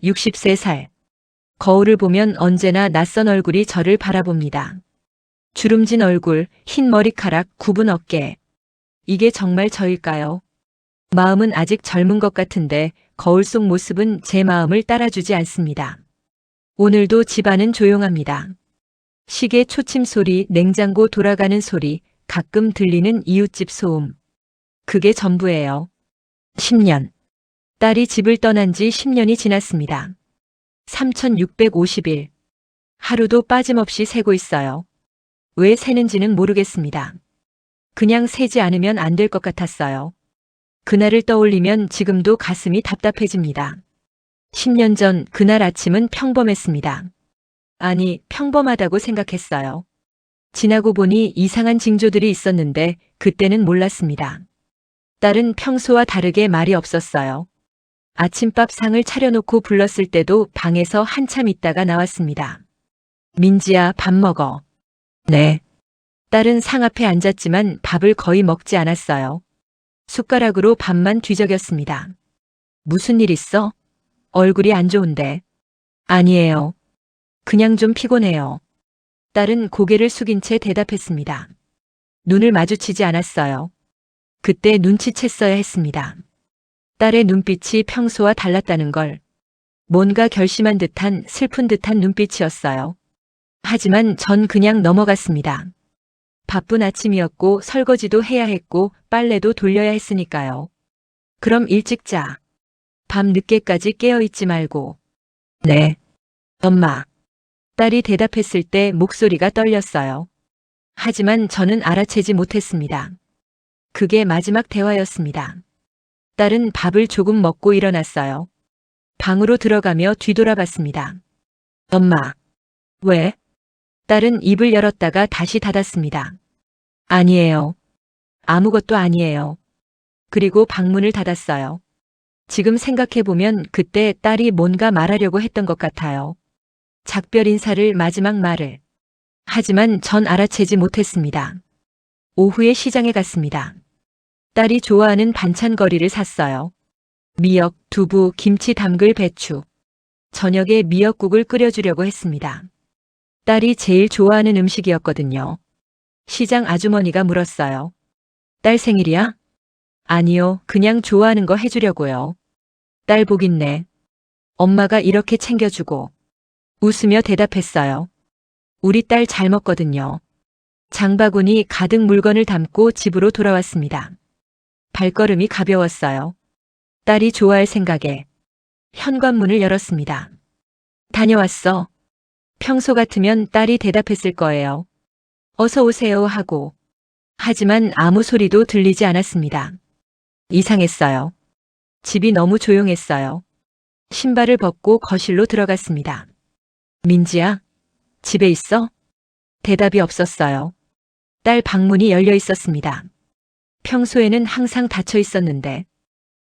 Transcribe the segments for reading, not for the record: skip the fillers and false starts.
63살. 거울을 보면 언제나 낯선 얼굴이 저를 바라봅니다. 주름진 얼굴, 흰 머리카락, 굽은 어깨. 이게 정말 저일까요? 마음은 아직 젊은 것 같은데 거울 속 모습은 제 마음을 따라주지 않습니다. 오늘도 집안은 조용합니다. 시계 초침 소리, 냉장고 돌아가는 소리, 가끔 들리는 이웃집 소음. 그게 전부예요. 10년. 딸이 집을 떠난 지 10년이 지났습니다. 3650일. 하루도 빠짐없이 세고 있어요. 왜 세는지는 모르겠습니다. 그냥 세지 않으면 안 될 것 같았어요. 그날을 떠올리면 지금도 가슴이 답답해집니다. 10년 전 그날 아침은 평범했습니다. 아니, 평범하다고 생각했어요. 지나고 보니 이상한 징조들이 있었는데 그때는 몰랐습니다. 딸은 평소와 다르게 말이 없었어요. 아침밥 상을 차려놓고 불렀을 때도 방에서 한참 있다가 나왔습니다. 민지야, 밥 먹어. 네. 딸은 상 앞에 앉았지만 밥을 거의 먹지 않았어요. 숟가락으로 밥만 뒤적였습니다. 무슨 일 있어? 얼굴이 안 좋은데. 아니에요. 그냥 좀 피곤해요. 딸은 고개를 숙인 채 대답했습니다. 눈을 마주치지 않았어요. 그때 눈치챘어야 했습니다. 딸의 눈빛이 평소와 달랐다는 걸. 뭔가 결심한 듯한 슬픈 듯한 눈빛이었어요. 하지만 전 그냥 넘어갔습니다. 바쁜 아침이었고 설거지도 해야 했고 빨래도 돌려야 했으니까요. 그럼 일찍 자. 밤 늦게까지 깨어있지 말고. 네. 엄마. 딸이 대답했을 때 목소리가 떨렸어요. 하지만 저는 알아채지 못했습니다. 그게 마지막 대화였습니다. 딸은 밥을 조금 먹고 일어났어요. 방으로 들어가며 뒤돌아봤습니다. 엄마. 왜? 딸은 입을 열었다가 다시 닫았습니다. 아니에요. 아무것도 아니에요. 그리고 방문을 닫았어요. 지금 생각해보면 그때 딸이 뭔가 말하려고 했던 것 같아요. 작별 인사를, 마지막 말을. 하지만 전 알아채지 못했습니다. 오후에 시장에 갔습니다. 딸이 좋아하는 반찬거리를 샀어요. 미역, 두부, 김치 담글 배추. 저녁에 미역국을 끓여주려고 했습니다. 딸이 제일 좋아하는 음식이었거든요. 시장 아주머니가 물었어요. 딸 생일이야? 아니요, 그냥 좋아하는 거 해주려고요. 딸 복 있네. 엄마가 이렇게 챙겨주고. 웃으며 대답했어요. 우리 딸 잘 먹거든요. 장바구니 가득 물건을 담고 집으로 돌아왔습니다. 발걸음이 가벼웠어요. 딸이 좋아할 생각에 현관문을 열었습니다. 다녀왔어. 평소 같으면 딸이 대답했을 거예요. 어서 오세요 하고. 하지만 아무 소리도 들리지 않았습니다. 이상했어요. 집이 너무 조용했어요. 신발을 벗고 거실로 들어갔습니다. 민지야, 집에 있어? 대답이 없었어요. 딸 방문이 열려 있었습니다. 평소에는 항상 닫혀 있었는데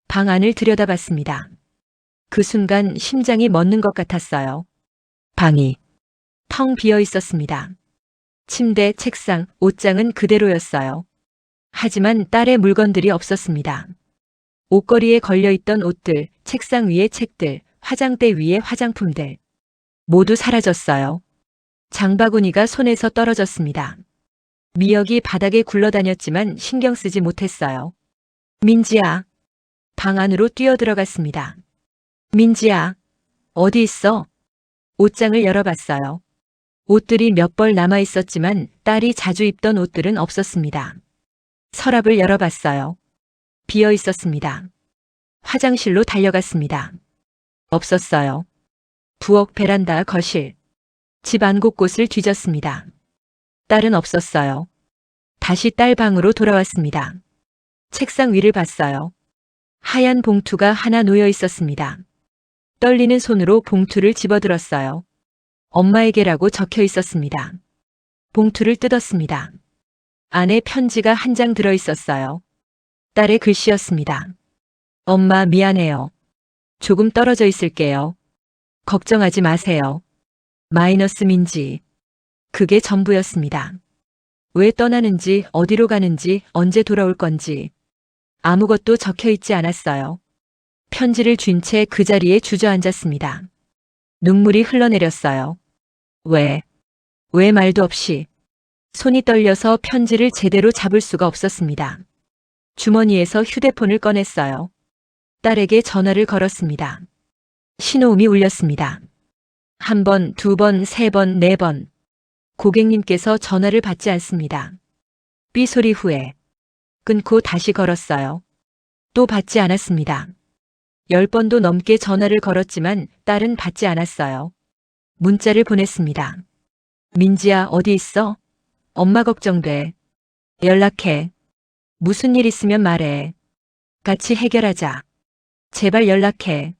방 안을 들여다봤습니다. 그 순간 심장이 멎는 것 같았어요. 방이 텅 비어 있었습니다. 침대, 책상, 옷장은 그대로였어요. 하지만 딸의 물건들이 없었습니다. 옷걸이에 걸려있던 옷들, 책상 위에 책들, 화장대 위에 화장품들. 모두 사라졌어요. 장바구니가 손에서 떨어졌습니다. 미역이 바닥에 굴러다녔지만 신경 쓰지 못했어요. 민지야. 방 안으로 뛰어들어갔습니다. 민지야. 어디 있어? 옷장을 열어봤어요. 옷들이 몇 벌 남아 있었지만 딸이 자주 입던 옷들은 없었습니다. 서랍을 열어봤어요. 비어 있었습니다. 화장실로 달려갔습니다. 없었어요. 부엌, 베란다, 거실. 집 안 곳곳을 뒤졌습니다. 딸은 없었어요. 다시 딸 방으로 돌아왔습니다. 책상 위를 봤어요. 하얀 봉투가 하나 놓여 있었습니다. 떨리는 손으로 봉투를 집어들었어요. 엄마에게라고 적혀 있었습니다. 봉투를 뜯었습니다. 안에 편지가 한 장 들어 있었어요. 딸의 글씨였습니다. 엄마 미안해요. 조금 떨어져 있을게요. 걱정하지 마세요. 마이너스 민지. 그게 전부였습니다. 왜 떠나는지, 어디로 가는지, 언제 돌아올 건지. 아무것도 적혀 있지 않았어요. 편지를 쥔 채 그 자리에 주저앉았습니다. 눈물이 흘러내렸어요. 왜 말도 없이. 손이 떨려서 편지를 제대로 잡을 수가 없었습니다. 주머니에서 휴대폰을 꺼냈어요. 딸에게 전화를 걸었습니다. 신호음이 울렸습니다. 한 번, 두 번, 세 번, 네 번. 고객님께서 전화를 받지 않습니다. 삐 소리 후에 끊고 다시 걸었어요. 또 받지 않았습니다. 10번도 넘게 전화를 걸었지만 딸은 받지 않았어요. 문자를 보냈습니다. 민지야, 어디 있어? 엄마 걱정돼. 연락해. 무슨 일 있으면 말해. 같이 해결하자. 제발 연락해.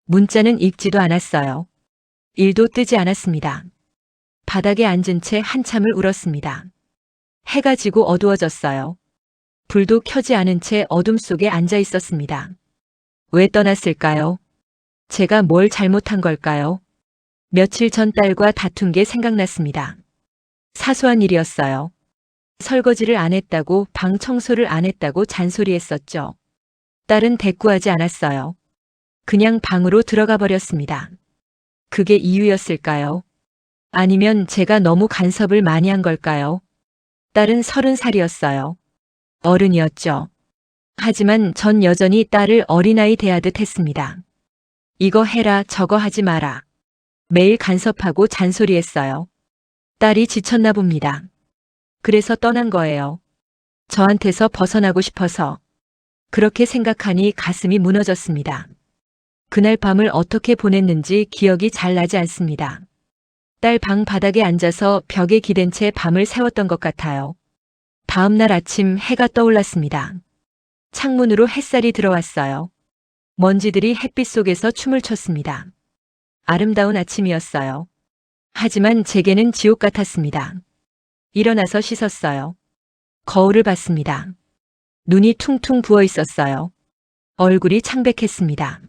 문자는 읽지도 않았어요. 일도 뜨지 않았습니다. 바닥에 앉은 채 한참을 울었습니다. 해가 지고 어두워졌어요. 불도 켜지 않은 채 어둠 속에 앉아 있었습니다. 왜 떠났을까요? 제가 뭘 잘못한 걸까요? 며칠 전 딸과 다툰 게 생각났습니다. 사소한 일이었어요. 설거지를 안 했다고, 방 청소를 안 했다고 잔소리했었죠. 딸은 대꾸하지 않았어요. 그냥 방으로 들어가 버렸습니다. 그게 이유였을까요? 아니면 제가 너무 간섭을 많이 한 걸까요? 딸은 30살이었어요. 어른이었죠. 하지만 전 여전히 딸을 어린아이 대하듯 했습니다. 이거 해라, 저거 하지 마라. 매일 간섭하고 잔소리했어요. 딸이 지쳤나 봅니다. 그래서 떠난 거예요. 저한테서 벗어나고 싶어서. 그렇게 생각하니 가슴이 무너졌습니다. 그날 밤을 어떻게 보냈는지 기억이 잘 나지 않습니다. 딸 방 바닥에 앉아서 벽에 기댄 채 밤을 새웠던 것 같아요. 다음 날 아침 해가 떠올랐습니다. 창문으로 햇살이 들어왔어요. 먼지들이 햇빛 속에서 춤을 췄습니다. 아름다운 아침이었어요. 하지만 제게는 지옥 같았습니다. 일어나서 씻었어요. 거울을 봤습니다. 눈이 퉁퉁 부어 있었어요. 얼굴이 창백했습니다.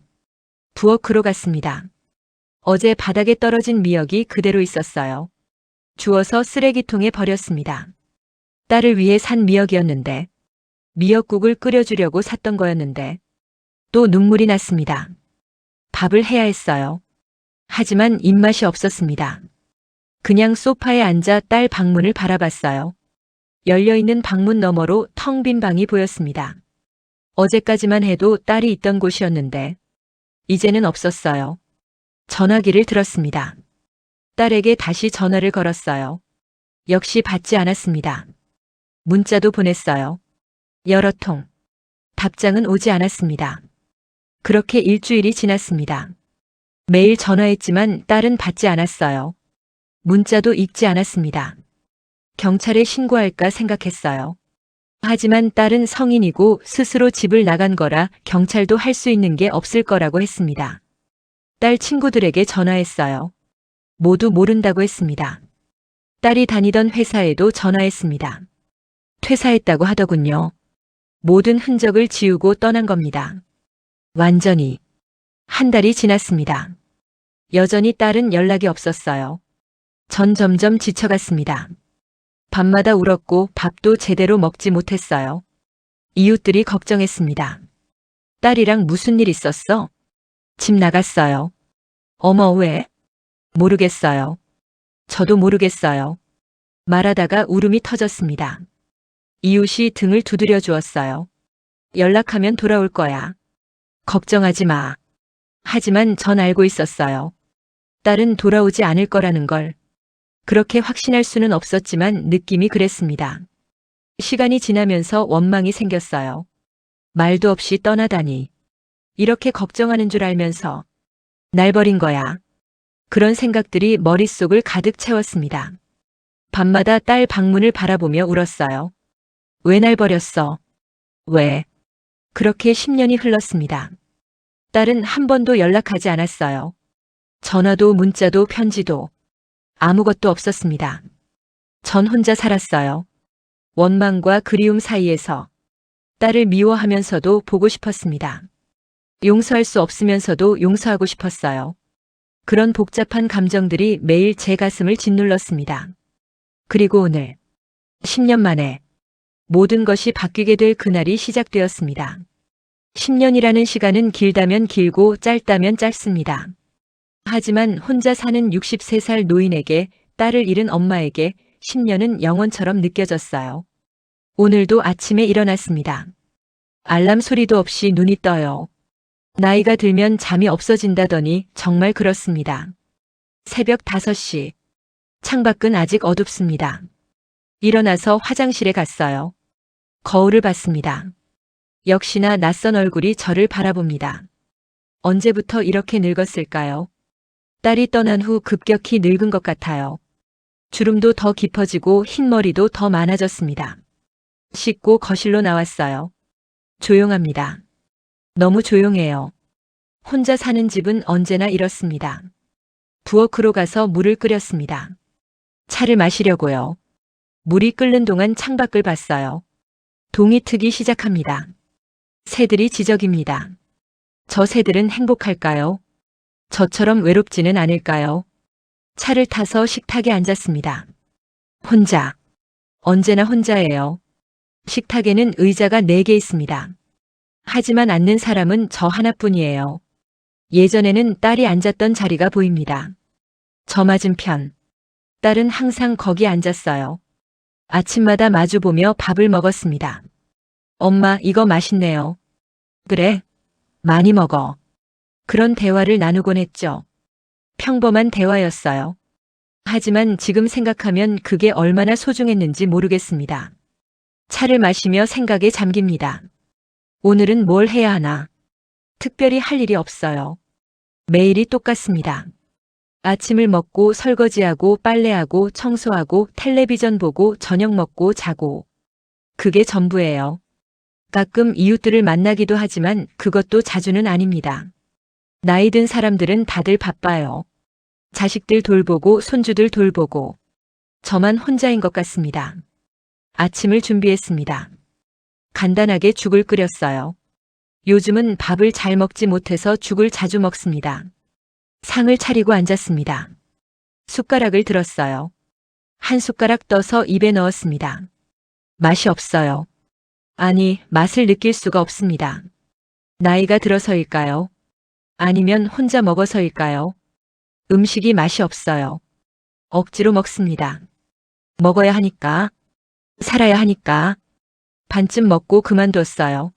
부엌으로 갔습니다. 어제 바닥에 떨어진 미역이 그대로 있었어요. 주워서 쓰레기통에 버렸습니다. 딸을 위해 산 미역이었는데, 미역국을 끓여주려고 샀던 거였는데, 또 눈물이 났습니다. 밥을 해야 했어요. 하지만 입맛이 없었습니다. 그냥 소파에 앉아 딸 방문을 바라봤어요. 열려있는 방문 너머로 텅 빈 방이 보였습니다. 어제까지만 해도 딸이 있던 곳이었는데, 이제는 없었어요. 전화기를 들었습니다. 딸에게 다시 전화를 걸었어요. 역시 받지 않았습니다. 문자도 보냈어요. 여러 통. 답장은 오지 않았습니다. 그렇게 일주일이 지났습니다. 매일 전화했지만 딸은 받지 않았어요. 문자도 읽지 않았습니다. 경찰에 신고할까 생각했어요. 하지만 딸은 성인이고 스스로 집을 나간 거라 경찰도 할 수 있는 게 없을 거라고 했습니다. 딸 친구들에게 전화했어요. 모두 모른다고 했습니다. 딸이 다니던 회사에도 전화했습니다. 퇴사했다고 하더군요. 모든 흔적을 지우고 떠난 겁니다. 완전히. 한 달이 지났습니다. 여전히 딸은 연락이 없었어요. 전 점점 지쳐갔습니다. 밤마다 울었고 밥도 제대로 먹지 못했어요. 이웃들이 걱정했습니다. 딸이랑 무슨 일 있었어? 집 나갔어요. 어머, 왜? 모르겠어요. 저도 모르겠어요. 말하다가 울음이 터졌습니다. 이웃이 등을 두드려 주었어요. 연락하면 돌아올 거야. 걱정하지 마. 하지만 전 알고 있었어요. 딸은 돌아오지 않을 거라는 걸. 그렇게 확신할 수는 없었지만 느낌이 그랬습니다. 시간이 지나면서 원망이 생겼어요. 말도 없이 떠나다니. 이렇게 걱정하는 줄 알면서 날 버린 거야. 그런 생각들이 머릿속을 가득 채웠습니다. 밤마다 딸 방문을 바라보며 울었어요. 왜 날 버렸어? 왜? 그렇게 10년이 흘렀습니다. 딸은 한 번도 연락하지 않았어요. 전화도 문자도 편지도 아무것도 없었습니다. 전 혼자 살았어요. 원망과 그리움 사이에서 딸을 미워하면서도 보고 싶었습니다. 용서할 수 없으면서도 용서하고 싶었어요. 그런 복잡한 감정들이 매일 제 가슴을 짓눌렀습니다. 그리고 오늘 10년 만에 모든 것이 바뀌게 될 그날이 시작되었습니다. 10년이라는 시간은 길다면 길고 짧다면 짧습니다. 하지만 혼자 사는 63살 노인에게, 딸을 잃은 엄마에게 10년은 영원처럼 느껴졌어요. 오늘도 아침에 일어났습니다. 알람 소리도 없이 눈이 떠요. 나이가 들면 잠이 없어진다더니 정말 그렇습니다. 새벽 5시. 창밖은 아직 어둡습니다. 일어나서 화장실에 갔어요. 거울을 봤습니다. 역시나 낯선 얼굴이 저를 바라봅니다. 언제부터 이렇게 늙었을까요? 딸이 떠난 후 급격히 늙은 것 같아요. 주름도 더 깊어지고 흰머리도 더 많아졌습니다. 씻고 거실로 나왔어요. 조용합니다. 너무 조용해요. 혼자 사는 집은 언제나 이렇습니다. 부엌으로 가서 물을 끓였습니다. 차를 마시려고요. 물이 끓는 동안 창밖을 봤어요. 동이 트기 시작합니다. 새들이 지저깁니다. 저 새들은 행복할까요? 저처럼 외롭지는 않을까요? 차를 타서 식탁에 앉았습니다. 혼자. 언제나 혼자예요. 식탁에는 의자가 4개 있습니다. 하지만 앉는 사람은 저 하나뿐이에요. 예전에는 딸이 앉았던 자리가 보입니다. 저 맞은편. 딸은 항상 거기 앉았어요. 아침마다 마주보며 밥을 먹었습니다. 엄마, 이거 맛있네요. 그래? 많이 먹어. 그런 대화를 나누곤 했죠. 평범한 대화였어요. 하지만 지금 생각하면 그게 얼마나 소중했는지 모르겠습니다. 차를 마시며 생각에 잠깁니다. 오늘은 뭘 해야 하나? 특별히 할 일이 없어요. 매일이 똑같습니다. 아침을 먹고 설거지하고 빨래하고 청소하고 텔레비전 보고 저녁 먹고 자고. 그게 전부예요. 가끔 이웃들을 만나기도 하지만 그것도 자주는 아닙니다. 나이 든 사람들은 다들 바빠요. 자식들 돌보고 손주들 돌보고. 저만 혼자인 것 같습니다. 아침을 준비했습니다. 간단하게 죽을 끓였어요. 요즘은 밥을 잘 먹지 못해서 죽을 자주 먹습니다. 상을 차리고 앉았습니다. 숟가락을 들었어요. 한 숟가락 떠서 입에 넣었습니다. 맛이 없어요. 아니, 맛을 느낄 수가 없습니다. 나이가 들어서일까요? 아니면 혼자 먹어서일까요? 음식이 맛이 없어요. 억지로 먹습니다. 먹어야 하니까. 살아야 하니까. 반쯤 먹고 그만뒀어요.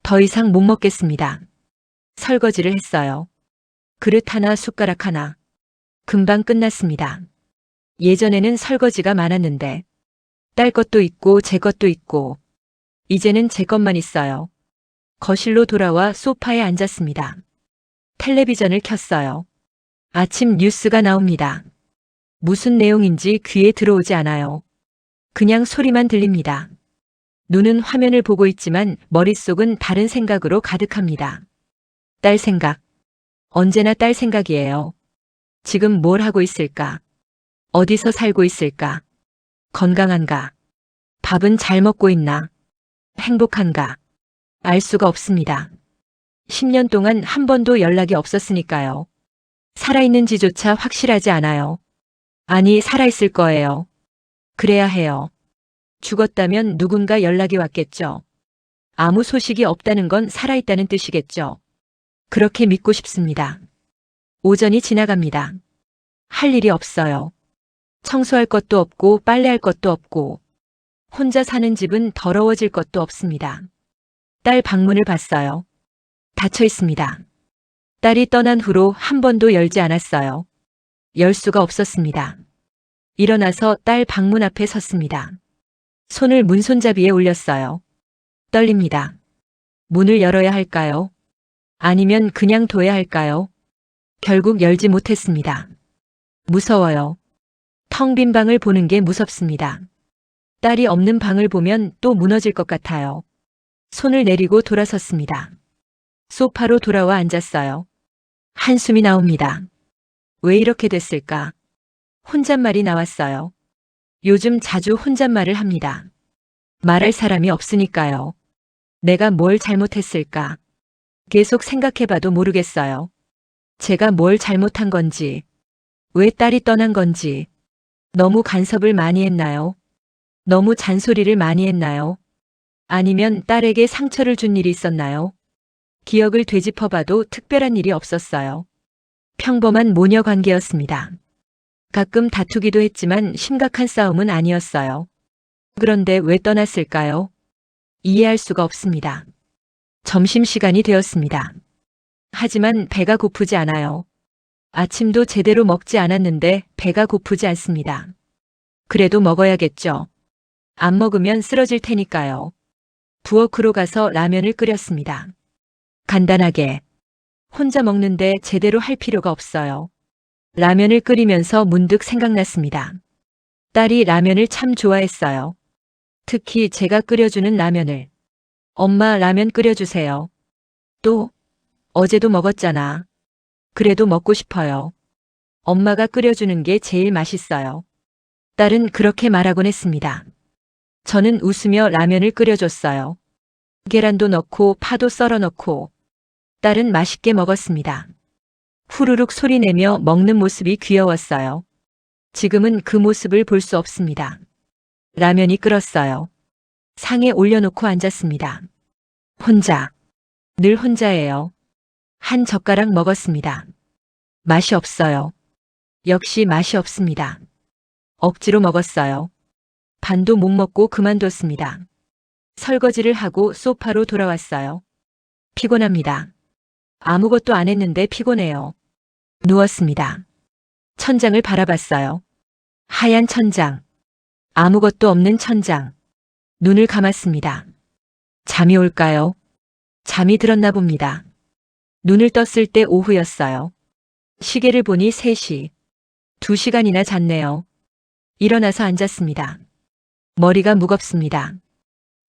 더 이상 못 먹겠습니다. 설거지를 했어요. 그릇 하나, 숟가락 하나. 금방 끝났습니다. 예전에는 설거지가 많았는데 딸 것도 있고 제 것도 있고 이제는 제 것만 있어요. 거실로 돌아와 소파에 앉았습니다. 텔레비전을 켰어요. 아침 뉴스가 나옵니다. 무슨 내용인지 귀에 들어오지 않아요. 그냥 소리만 들립니다. 눈은 화면을 보고 있지만 머릿속은 다른 생각으로 가득합니다. 딸 생각. 언제나 딸 생각이에요. 지금 뭘 하고 있을까? 어디서 살고 있을까? 건강한가? 밥은 잘 먹고 있나? 행복한가? 알 수가 없습니다. 10년 동안 한 번도 연락이 없었으니까요. 살아있는지조차 확실하지 않아요. 아니, 살아있을 거예요. 그래야 해요. 죽었다면 누군가 연락이 왔겠죠. 아무 소식이 없다는 건 살아있다는 뜻이겠죠. 그렇게 믿고 싶습니다. 오전이 지나갑니다. 할 일이 없어요. 청소할 것도 없고 빨래할 것도 없고 혼자 사는 집은 더러워질 것도 없습니다. 딸 방문을 봤어요. 닫혀 있습니다. 딸이 떠난 후로 한 번도 열지 않았어요. 열 수가 없었습니다. 일어나서 딸 방문 앞에 섰습니다. 손을 문손잡이에 올렸어요. 떨립니다. 문을 열어야 할까요? 아니면 그냥 둬야 할까요? 결국 열지 못했습니다. 무서워요. 텅 빈 방을 보는 게 무섭습니다. 딸이 없는 방을 보면 또 무너질 것 같아요. 손을 내리고 돌아섰습니다. 소파로 돌아와 앉았어요. 한숨이 나옵니다. 왜 이렇게 됐을까? 혼잣말이 나왔어요. 요즘 자주 혼잣말을 합니다. 말할 사람이 없으니까요. 내가 뭘 잘못했을까? 계속 생각해봐도 모르겠어요. 제가 뭘 잘못한 건지, 왜 딸이 떠난 건지, 너무 간섭을 많이 했나요? 너무 잔소리를 많이 했나요? 아니면 딸에게 상처를 준 일이 있었나요? 기억을 되짚어봐도 특별한 일이 없었어요. 평범한 모녀 관계였습니다. 가끔 다투기도 했지만 심각한 싸움은 아니었어요. 그런데 왜 떠났을까요? 이해할 수가 없습니다. 점심시간이 되었습니다. 하지만 배가 고프지 않아요. 아침도 제대로 먹지 않았는데 배가 고프지 않습니다. 그래도 먹어야겠죠. 안 먹으면 쓰러질 테니까요. 부엌으로 가서 라면을 끓였습니다. 간단하게. 혼자 먹는데 제대로 할 필요가 없어요. 라면을 끓이면서 문득 생각났습니다. 딸이 라면을 참 좋아했어요. 특히 제가 끓여주는 라면을. 엄마 라면 끓여주세요. 또, 어제도 먹었잖아. 그래도 먹고 싶어요. 엄마가 끓여주는 게 제일 맛있어요. 딸은 그렇게 말하곤 했습니다. 저는 웃으며 라면을 끓여줬어요. 계란도 넣고 파도 썰어 넣고. 딸은 맛있게 먹었습니다. 후루룩 소리 내며 먹는 모습이 귀여웠어요. 지금은 그 모습을 볼 수 없습니다. 라면이 끓었어요. 상에 올려놓고 앉았습니다. 혼자. 늘 혼자예요. 한 젓가락 먹었습니다. 맛이 없어요. 역시 맛이 없습니다. 억지로 먹었어요. 반도 못 먹고 그만뒀습니다. 설거지를 하고 소파로 돌아왔어요. 피곤합니다. 아무것도 안 했는데 피곤해요. 누웠습니다. 천장을 바라봤어요. 하얀 천장. 아무것도 없는 천장. 눈을 감았습니다. 잠이 올까요? 잠이 들었나 봅니다. 눈을 떴을 때 오후였어요. 시계를 보니 3시. 2시간이나 잤네요. 일어나서 앉았습니다. 머리가 무겁습니다.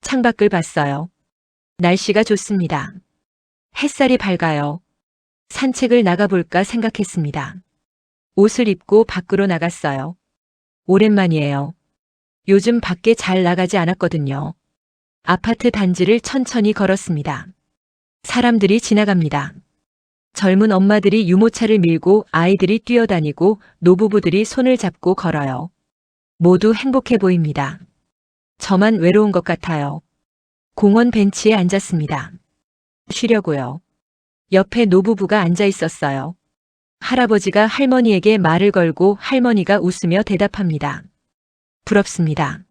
창밖을 봤어요. 날씨가 좋습니다. 햇살이 밝아요. 산책을 나가볼까 생각했습니다. 옷을 입고 밖으로 나갔어요. 오랜만이에요. 요즘 밖에 잘 나가지 않았거든요. 아파트 단지를 천천히 걸었습니다. 사람들이 지나갑니다. 젊은 엄마들이 유모차를 밀고 아이들이 뛰어다니고 노부부들이 손을 잡고 걸어요. 모두 행복해 보입니다. 저만 외로운 것 같아요. 공원 벤치에 앉았습니다. 쉬려고요. 옆에 노부부가 앉아 있었어요. 할아버지가 할머니에게 말을 걸고 할머니가 웃으며 대답합니다. 부럽습니다.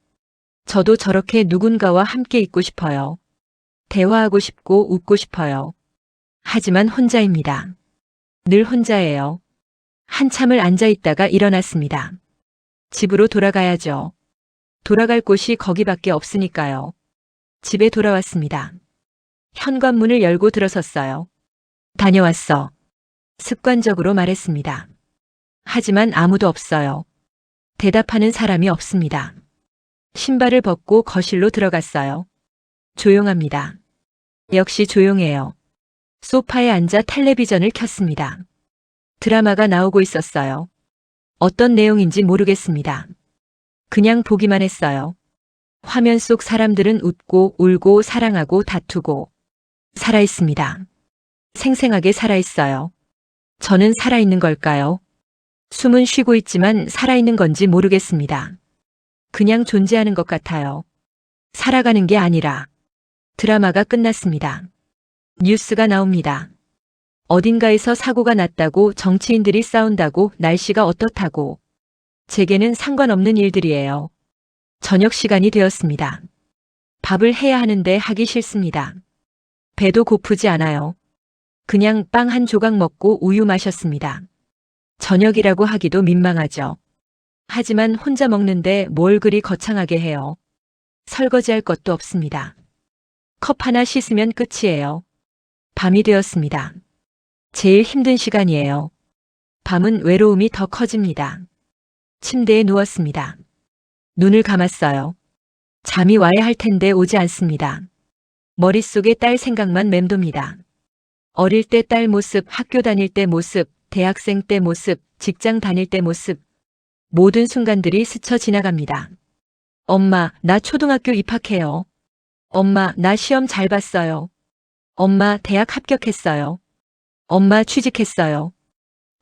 저도 저렇게 누군가와 함께 있고 싶어요. 대화하고 싶고 웃고 싶어요. 하지만 혼자입니다. 늘 혼자예요. 한참을 앉아 있다가 일어났습니다. 집으로 돌아가야죠. 돌아갈 곳이 거기밖에 없으니까요. 집에 돌아왔습니다. 현관문을 열고 들어섰어요. 다녀왔어. 습관적으로 말했습니다. 하지만 아무도 없어요. 대답하는 사람이 없습니다. 신발을 벗고 거실로 들어갔어요. 조용합니다. 역시 조용해요. 소파에 앉아 텔레비전을 켰습니다. 드라마가 나오고 있었어요. 어떤 내용인지 모르겠습니다. 그냥 보기만 했어요. 화면 속 사람들은 웃고 울고 사랑하고 다투고 살아있습니다. 생생하게 살아있어요. 저는 살아있는 걸까요? 숨은 쉬고 있지만 살아있는 건지 모르겠습니다. 그냥 존재하는 것 같아요. 살아가는 게 아니라. 드라마가 끝났습니다. 뉴스가 나옵니다. 어딘가에서 사고가 났다고, 정치인들이 싸운다고, 날씨가 어떻다고. 제게는 상관없는 일들이에요. 저녁 시간이 되었습니다. 밥을 해야 하는데 하기 싫습니다. 배도 고프지 않아요. 그냥 빵 한 조각 먹고 우유 마셨습니다. 저녁이라고 하기도 민망하죠. 하지만 혼자 먹는데 뭘 그리 거창하게 해요. 설거지할 것도 없습니다. 컵 하나 씻으면 끝이에요. 밤이 되었습니다. 제일 힘든 시간이에요. 밤은 외로움이 더 커집니다. 침대에 누웠습니다. 눈을 감았어요. 잠이 와야 할 텐데 오지 않습니다. 머릿속에 딸 생각만 맴돕니다. 어릴 때 딸 모습, 학교 다닐 때 모습, 대학생 때 모습, 직장 다닐 때 모습. 모든 순간들이 스쳐 지나갑니다. 엄마, 나 초등학교 입학해요. 엄마, 나 시험 잘 봤어요. 엄마, 대학 합격했어요. 엄마, 취직했어요.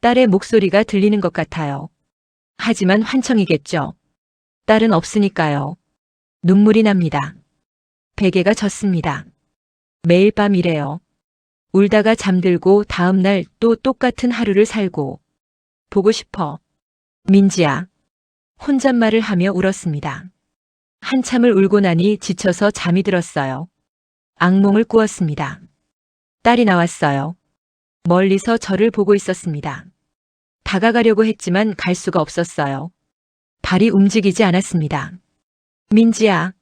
딸의 목소리가 들리는 것 같아요. 하지만 환청이겠죠. 딸은 없으니까요. 눈물이 납니다. 베개가 젖습니다. 매일 밤 이래요. 울다가 잠들고 다음날 또 똑같은 하루를 살고 보고 싶어. 민지야. 혼잣말을 하며 울었습니다. 한참을 울고 나니 지쳐서 잠이 들었어요. 악몽을 꾸었습니다. 딸이 나왔어요. 멀리서 저를 보고 있었습니다. 다가가려고 했지만 갈 수가 없었어요. 발이 움직이지 않았습니다. 민지야,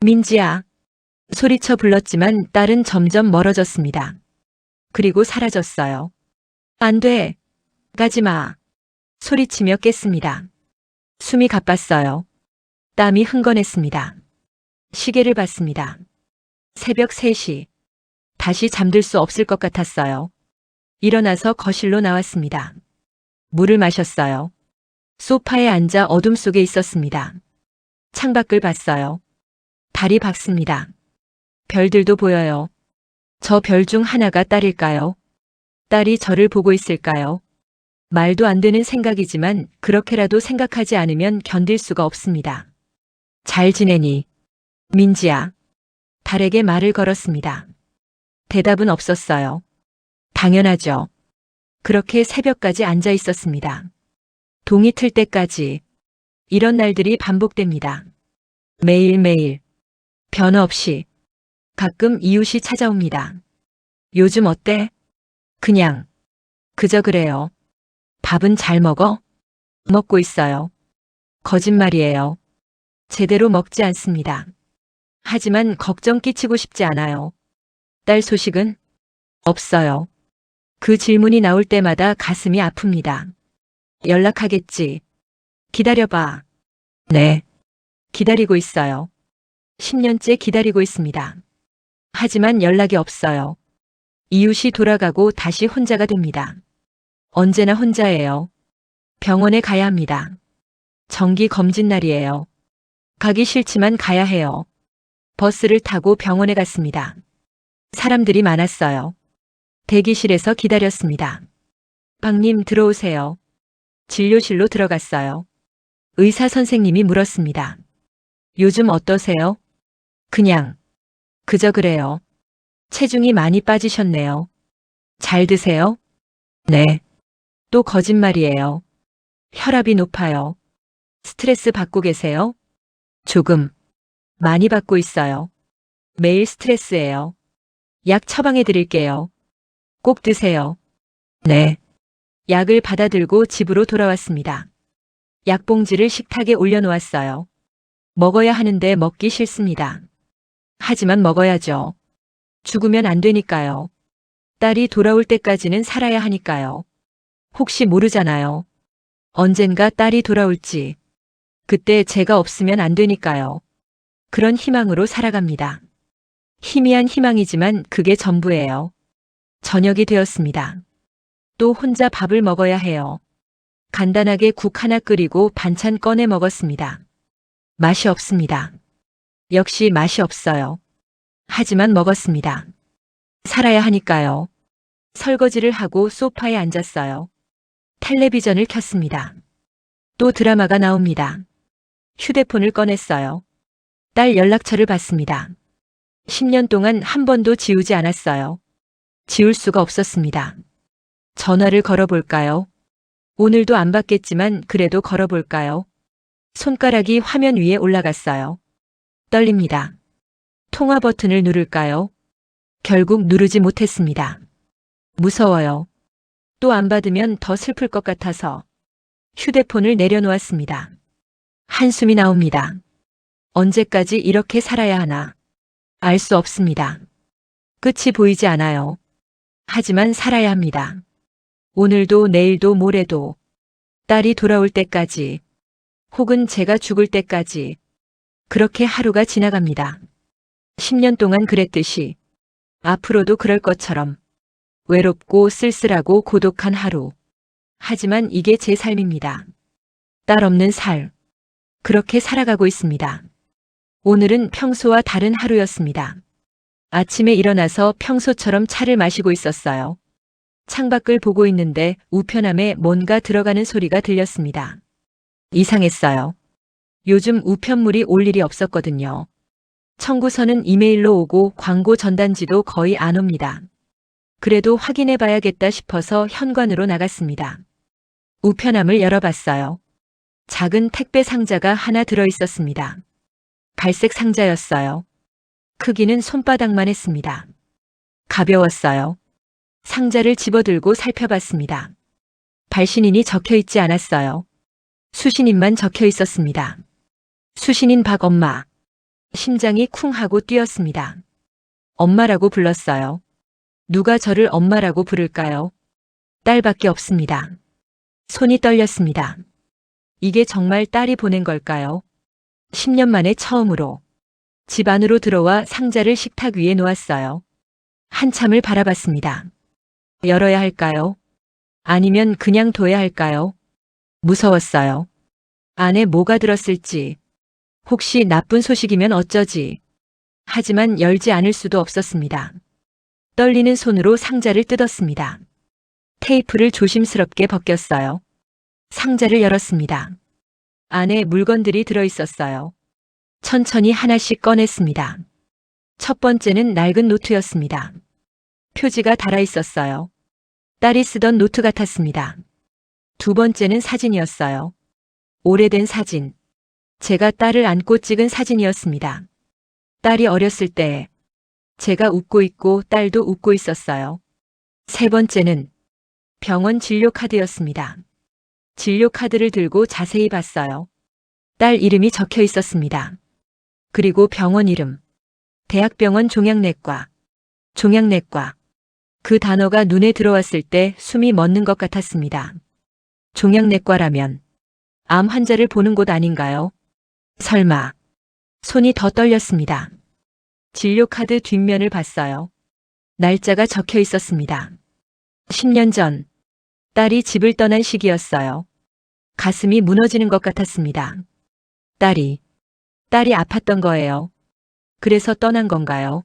민지야. 소리쳐 불렀지만 딸은 점점 멀어졌습니다. 그리고 사라졌어요. 안 돼. 가지 마. 소리치며 깼습니다. 숨이 가빴어요. 땀이 흥건했습니다. 시계를 봤습니다. 새벽 3시. 다시 잠들 수 없을 것 같았어요. 일어나서 거실로 나왔습니다. 물을 마셨어요. 소파에 앉아 어둠 속에 있었습니다. 창밖을 봤어요. 달이 밝습니다. 별들도 보여요. 저 별 중 하나가 딸일까요? 딸이 저를 보고 있을까요? 말도 안 되는 생각이지만 그렇게라도 생각하지 않으면 견딜 수가 없습니다. 잘 지내니? 민지야. 달에게 말을 걸었습니다. 대답은 없었어요. 당연하죠. 그렇게 새벽까지 앉아 있었습니다. 동이 틀 때까지. 이런 날들이 반복됩니다. 매일매일. 변화 없이. 가끔 이웃이 찾아옵니다. 요즘 어때? 그냥. 그저 그래요. 밥은 잘 먹어? 먹고 있어요. 거짓말이에요. 제대로 먹지 않습니다. 하지만 걱정 끼치고 싶지 않아요. 딸 소식은? 없어요. 그 질문이 나올 때마다 가슴이 아픕니다. 연락하겠지. 기다려봐. 네. 기다리고 있어요. 10년째 기다리고 있습니다. 하지만 연락이 없어요. 이웃이 돌아가고 다시 혼자가 됩니다. 언제나 혼자예요. 병원에 가야 합니다. 정기 검진 날이에요. 가기 싫지만 가야 해요. 버스를 타고 병원에 갔습니다. 사람들이 많았어요. 대기실에서 기다렸습니다. 박님 들어오세요. 진료실로 들어갔어요. 의사 선생님이 물었습니다. 요즘 어떠세요? 그냥. 그저 그래요. 체중이 많이 빠지셨네요. 잘 드세요? 네. 또 거짓말이에요. 혈압이 높아요. 스트레스 받고 계세요? 조금. 많이 받고 있어요. 매일 스트레스예요. 약 처방해 드릴게요. 꼭 드세요. 네. 약을 받아들고 집으로 돌아왔습니다. 약봉지를 식탁에 올려놓았어요. 먹어야 하는데 먹기 싫습니다. 하지만 먹어야죠. 죽으면 안 되니까요. 딸이 돌아올 때까지는 살아야 하니까요. 혹시 모르잖아요. 언젠가 딸이 돌아올지. 그때 제가 없으면 안 되니까요. 그런 희망으로 살아갑니다. 희미한 희망이지만 그게 전부예요. 저녁이 되었습니다. 또 혼자 밥을 먹어야 해요. 간단하게 국 하나 끓이고 반찬 꺼내 먹었습니다. 맛이 없습니다. 역시 맛이 없어요. 하지만 먹었습니다. 살아야 하니까요. 설거지를 하고 소파에 앉았어요. 텔레비전을 켰습니다. 또 드라마가 나옵니다. 휴대폰을 꺼냈어요. 딸 연락처를 받습니다. 10년 동안 한 번도 지우지 않았어요. 지울 수가 없었습니다. 전화를 걸어볼까요? 오늘도 안 받겠지만 그래도 걸어볼까요? 손가락이 화면 위에 올라갔어요. 떨립니다. 통화 버튼을 누를까요? 결국 누르지 못했습니다. 무서워요. 또 안 받으면 더 슬플 것 같아서 휴대폰을 내려놓았습니다. 한숨이 나옵니다. 언제까지 이렇게 살아야 하나? 알 수 없습니다. 끝이 보이지 않아요. 하지만 살아야 합니다. 오늘도 내일도 모레도 딸이 돌아올 때까지 혹은 제가 죽을 때까지 그렇게 하루가 지나갑니다. 10년 동안 그랬듯이 앞으로도 그럴 것처럼 외롭고 쓸쓸하고 고독한 하루. 하지만 이게 제 삶입니다. 딸 없는 삶. 그렇게 살아가고 있습니다. 오늘은 평소와 다른 하루였습니다. 아침에 일어나서 평소처럼 차를 마시고 있었어요. 창밖을 보고 있는데 우편함에 뭔가 들어가는 소리가 들렸습니다. 이상했어요. 요즘 우편물이 올 일이 없었거든요. 청구서는 이메일로 오고 광고 전단지도 거의 안 옵니다. 그래도 확인해 봐야겠다 싶어서 현관으로 나갔습니다. 우편함을 열어봤어요. 작은 택배 상자가 하나 들어 있었습니다. 갈색 상자였어요. 크기는 손바닥만 했습니다. 가벼웠어요. 상자를 집어들고 살펴봤습니다. 발신인이 적혀 있지 않았어요. 수신인만 적혀 있었습니다. 수신인 박엄마. 심장이 쿵 하고 뛰었습니다. 엄마라고 불렀어요. 누가 저를 엄마라고 부를까요? 딸밖에 없습니다. 손이 떨렸습니다. 이게 정말 딸이 보낸 걸까요? 10년 만에 처음으로. 집 안으로 들어와 상자를 식탁 위에 놓았어요. 한참을 바라봤습니다. 열어야 할까요? 아니면 그냥 둬야 할까요? 무서웠어요. 안에 뭐가 들었을지. 혹시 나쁜 소식이면 어쩌지. 하지만 열지 않을 수도 없었습니다. 떨리는 손으로 상자를 뜯었습니다. 테이프를 조심스럽게 벗겼어요. 상자를 열었습니다. 안에 물건들이 들어있었어요. 천천히 하나씩 꺼냈습니다. 첫 번째는 낡은 노트였습니다. 표지가 달아 있었어요. 딸이 쓰던 노트 같았습니다. 두 번째는 사진이었어요. 오래된 사진. 제가 딸을 안고 찍은 사진이었습니다. 딸이 어렸을 때 제가 웃고 있고 딸도 웃고 있었어요. 세 번째는 병원 진료 카드였습니다. 진료 카드를 들고 자세히 봤어요. 딸 이름이 적혀 있었습니다. 그리고 병원 이름. 대학병원 종양내과. 종양내과. 그 단어가 눈에 들어왔을 때 숨이 멎는 것 같았습니다. 종양내과라면 암 환자를 보는 곳 아닌가요? 설마. 손이 더 떨렸습니다. 진료카드 뒷면을 봤어요. 날짜가 적혀 있었습니다. 10년 전. 딸이 집을 떠난 시기였어요. 가슴이 무너지는 것 같았습니다. 딸이 아팠던 거예요. 그래서 떠난 건가요?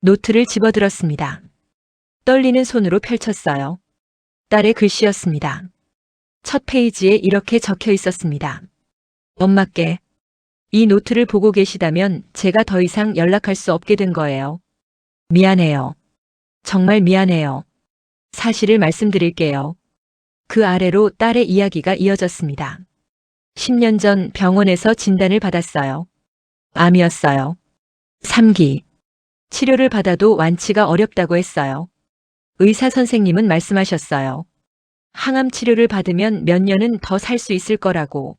노트를 집어들었습니다. 떨리는 손으로 펼쳤어요. 딸의 글씨였습니다. 첫 페이지에 이렇게 적혀 있었습니다. 엄마께. 이 노트를 보고 계시다면 제가 더 이상 연락할 수 없게 된 거예요. 미안해요. 정말 미안해요. 사실을 말씀드릴게요. 그 아래로 딸의 이야기가 이어졌습니다. 10년 전 병원에서 진단을 받았어요. 암이었어요. 3기. 치료를 받아도 완치가 어렵다고 했어요. 의사 선생님은 말씀하셨어요. 항암 치료를 받으면 몇 년은 더 살 수 있을 거라고.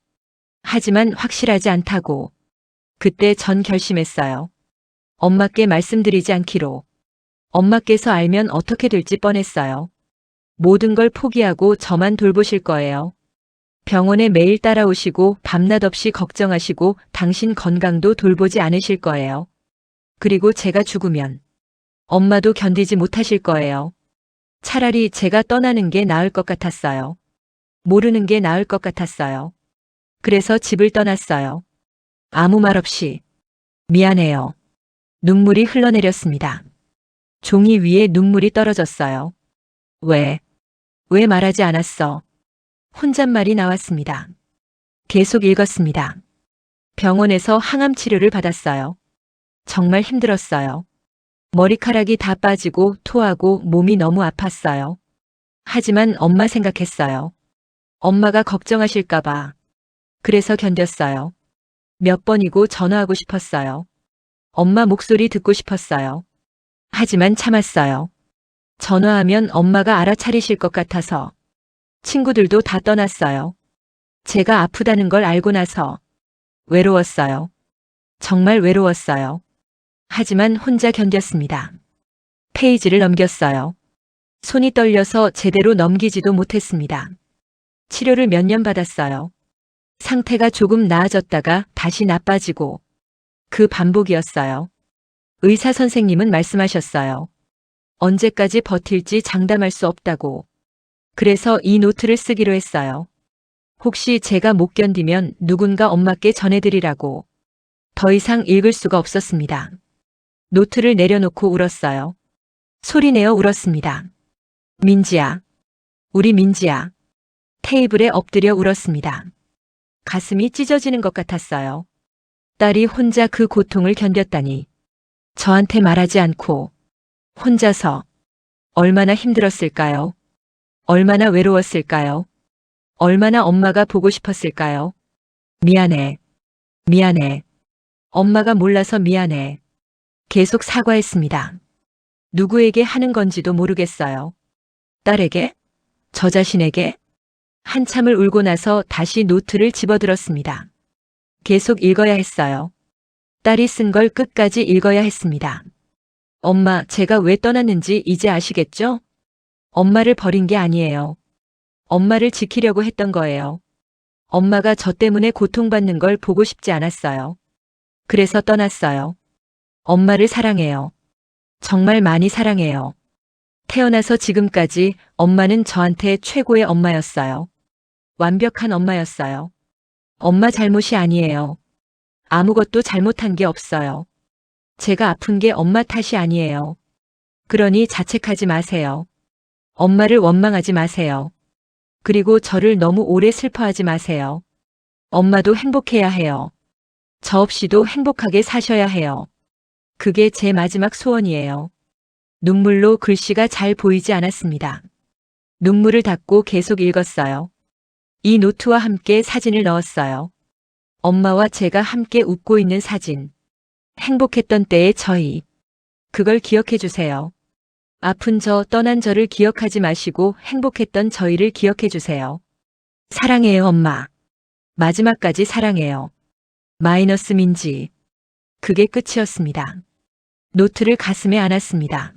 하지만 확실하지 않다고. 그때 전 결심했어요. 엄마께 말씀드리지 않기로. 엄마께서 알면 어떻게 될지 뻔했어요. 모든 걸 포기하고 저만 돌보실 거예요. 병원에 매일 따라오시고 밤낮 없이 걱정하시고 당신 건강도 돌보지 않으실 거예요. 그리고 제가 죽으면 엄마도 견디지 못하실 거예요. 차라리 제가 떠나는 게 나을 것 같았어요. 모르는 게 나을 것 같았어요. 그래서 집을 떠났어요. 아무 말 없이. 미안해요. 눈물이 흘러내렸습니다. 종이 위에 눈물이 떨어졌어요. 왜 말하지 않았어? 혼잣말이 나왔습니다. 계속 읽었습니다. 병원에서 항암 치료를 받았어요. 정말 힘들었어요. 머리카락이 다 빠지고 토하고 몸이 너무 아팠어요. 하지만 엄마 생각했어요. 엄마가 걱정하실까봐. 그래서 견뎠어요. 몇 번이고 전화하고 싶었어요. 엄마 목소리 듣고 싶었어요. 하지만 참았어요. 전화하면 엄마가 알아차리실 것 같아서. 친구들도 다 떠났어요. 제가 아프다는 걸 알고 나서 외로웠어요. 정말 외로웠어요. 하지만 혼자 견뎠습니다. 페이지를 넘겼어요. 손이 떨려서 제대로 넘기지도 못했습니다. 치료를 몇 년 받았어요. 상태가 조금 나아졌다가 다시 나빠지고 그 반복이었어요. 의사 선생님은 말씀하셨어요. 언제까지 버틸지 장담할 수 없다고. 그래서 이 노트를 쓰기로 했어요. 혹시 제가 못 견디면 누군가 엄마께 전해드리라고. 더 이상 읽을 수가 없었습니다. 노트를 내려놓고 울었어요. 소리내어 울었습니다. 민지야. 우리 민지야. 테이블에 엎드려 울었습니다. 가슴이 찢어지는 것 같았어요. 딸이 혼자 그 고통을 견뎠다니. 저한테 말하지 않고 혼자서 얼마나 힘들었을까요? 얼마나 외로웠을까요? 얼마나 엄마가 보고 싶었을까요? 미안해. 미안해. 엄마가 몰라서 미안해. 계속 사과했습니다. 누구에게 하는 건지도 모르겠어요. 딸에게? 저 자신에게? 한참을 울고 나서 다시 노트를 집어들었습니다. 계속 읽어야 했어요. 딸이 쓴 걸 끝까지 읽어야 했습니다. 엄마, 제가 왜 떠났는지 이제 아시겠죠? 엄마를 버린 게 아니에요. 엄마를 지키려고 했던 거예요. 엄마가 저 때문에 고통받는 걸 보고 싶지 않았어요. 그래서 떠났어요. 엄마를 사랑해요. 정말 많이 사랑해요. 태어나서 지금까지 엄마는 저한테 최고의 엄마였어요. 완벽한 엄마였어요. 엄마 잘못이 아니에요. 아무것도 잘못한 게 없어요. 제가 아픈 게 엄마 탓이 아니에요. 그러니 자책하지 마세요. 엄마를 원망하지 마세요. 그리고 저를 너무 오래 슬퍼하지 마세요. 엄마도 행복해야 해요. 저 없이도 행복하게 사셔야 해요. 그게 제 마지막 소원이에요. 눈물로 글씨가 잘 보이지 않았습니다. 눈물을 닦고 계속 읽었어요. 이 노트와 함께 사진을 넣었어요. 엄마와 제가 함께 웃고 있는 사진. 행복했던 때의 저희. 그걸 기억해 주세요. 아픈 저, 떠난 저를 기억하지 마시고 행복했던 저희를 기억해 주세요. 사랑해요, 엄마. 마지막까지 사랑해요. 마이너스 민지. 그게 끝이었습니다. 노트를 가슴에 안았습니다.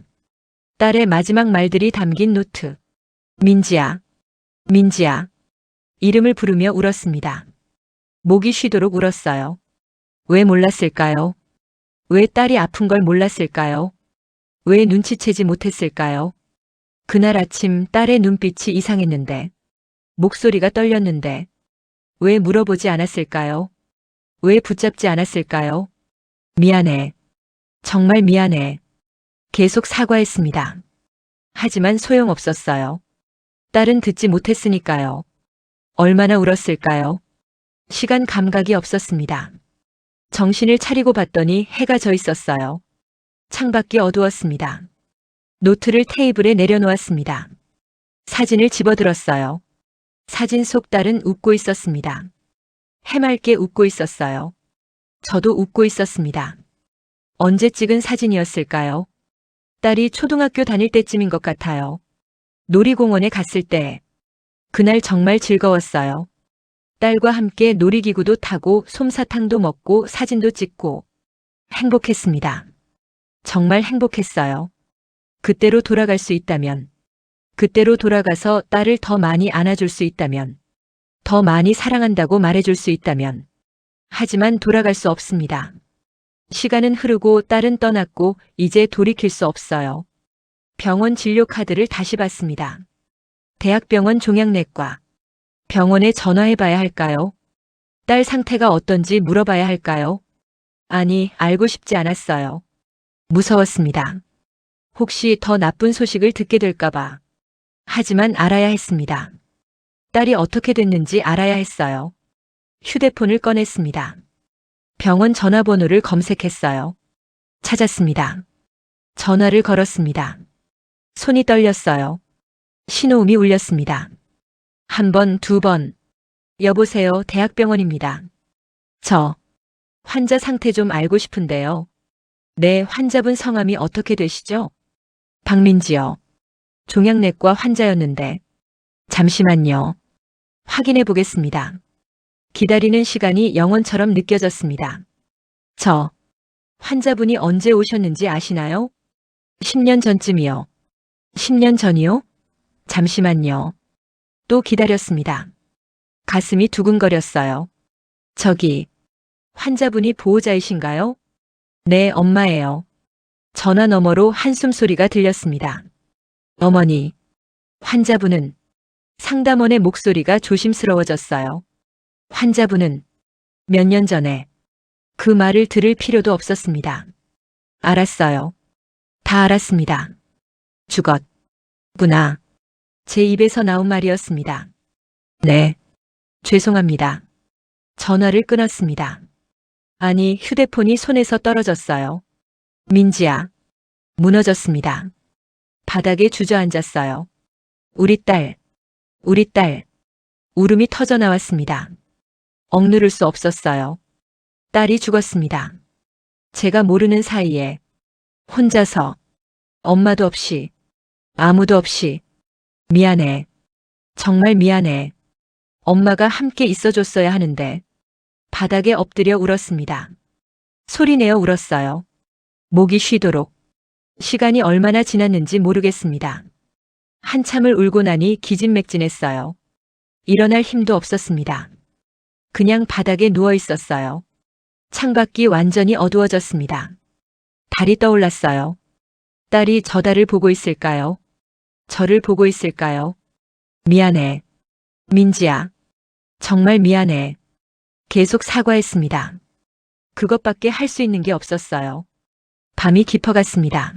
딸의 마지막 말들이 담긴 노트. 민지야. 민지야. 이름을 부르며 울었습니다. 목이 쉬도록 울었어요. 왜 몰랐을까요? 왜 딸이 아픈 걸 몰랐을까요? 왜 눈치채지 못했을까요? 그날 아침 딸의 눈빛이 이상했는데, 목소리가 떨렸는데, 왜 물어보지 않았을까요? 왜 붙잡지 않았을까요? 미안해. 정말 미안해. 계속 사과했습니다. 하지만 소용없었어요. 딸은 듣지 못했으니까요. 얼마나 울었을까요? 시간 감각이 없었습니다. 정신을 차리고 봤더니 해가 져 있었어요. 창밖이 어두웠습니다. 노트를 테이블에 내려놓았습니다. 사진을 집어들었어요. 사진 속 딸은 웃고 있었습니다. 해맑게 웃고 있었어요. 저도 웃고 있었습니다. 언제 찍은 사진이었을까요? 딸이 초등학교 다닐 때쯤인 것 같아요. 놀이공원에 갔을 때. 그날 정말 즐거웠어요. 딸과 함께 놀이기구도 타고 솜사탕도 먹고 사진도 찍고 행복했습니다. 정말 행복했어요. 그때로 돌아갈 수 있다면, 그때로 돌아가서 딸을 더 많이 안아줄 수 있다면, 더 많이 사랑한다고 말해줄 수 있다면, 하지만 돌아갈 수 없습니다. 시간은 흐르고 딸은 떠났고 이제 돌이킬 수 없어요. 병원 진료 카드를 다시 받습니다. 대학병원 종양내과. 병원에 전화해 봐야 할까요? 딸 상태가 어떤지 물어봐야 할까요? 아니, 알고 싶지 않았어요. 무서웠습니다. 혹시 더 나쁜 소식을 듣게 될까봐. 하지만 알아야 했습니다. 딸이 어떻게 됐는지 알아야 했어요. 휴대폰을 꺼냈습니다. 병원 전화번호를 검색했어요. 찾았습니다. 전화를 걸었습니다. 손이 떨렸어요. 신호음이 울렸습니다. 한 번, 두 번. 여보세요, 대학병원입니다. 환자 상태 좀 알고 싶은데요. 네, 환자분 성함이 어떻게 되시죠? 박민지요. 종양내과 환자였는데. 잠시만요. 확인해 보겠습니다. 기다리는 시간이 영원처럼 느껴졌습니다. 환자분이 언제 오셨는지 아시나요? 10년 전쯤이요. 10년 전이요? 잠시만요. 또 기다렸습니다. 가슴이 두근거렸어요. 환자분이 보호자이신가요? 네, 엄마예요. 전화 너머로 한숨 소리가 들렸습니다. 어머니. 환자분은 상담원의 목소리가 조심스러워졌어요. 환자분은 몇 년 전에 그 말을 들을 필요도 없었습니다. 알았어요. 다 알았습니다. 죽었구나. 제 입에서 나온 말이었습니다. 네. 죄송합니다. 전화를 끊었습니다. 아니, 휴대폰이 손에서 떨어졌어요. 민지야. 무너졌습니다. 바닥에 주저앉았어요. 우리 딸, 우리 딸. 울음이 터져 나왔습니다. 억누를 수 없었어요. 딸이 죽었습니다. 제가 모르는 사이에 혼자서 엄마도 없이 아무도 없이 미안해. 정말 미안해. 엄마가 함께 있어줬어야 하는데 바닥에 엎드려 울었습니다. 소리내어 울었어요. 목이 쉬도록. 시간이 얼마나 지났는지 모르겠습니다. 한참을 울고 나니 기진맥진했어요. 일어날 힘도 없었습니다. 그냥 바닥에 누워 있었어요. 창밖이 완전히 어두워졌습니다. 달이 떠올랐어요. 딸이 저 달을 보고 있을까요? 저를 보고 있을까요? 미안해. 민지야. 정말 미안해. 계속 사과했습니다. 그것밖에 할 수 있는 게 없었어요. 밤이 깊어갔습니다.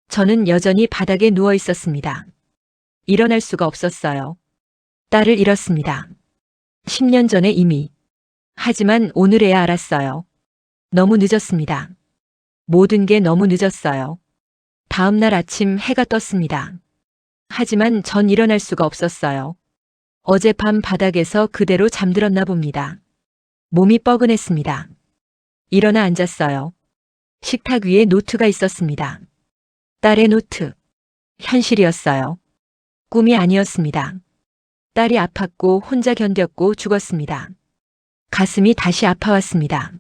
저는 여전히 바닥에 누워 있었습니다. 일어날 수가 없었어요. 딸을 잃었습니다. 10년 전에 이미. 하지만 오늘에야 알았어요. 너무 늦었습니다. 모든 게 너무 늦었어요. 다음 날 아침 해가 떴습니다. 하지만 전 일어날 수가 없었어요. 어젯밤 바닥에서 그대로 잠들었나 봅니다. 몸이 뻐근했습니다. 일어나 앉았어요. 식탁 위에 노트가 있었습니다. 딸의 노트. 현실이었어요. 꿈이 아니었습니다. 딸이 아팠고 혼자 견뎠고 죽었습니다. 가슴이 다시 아파왔습니다.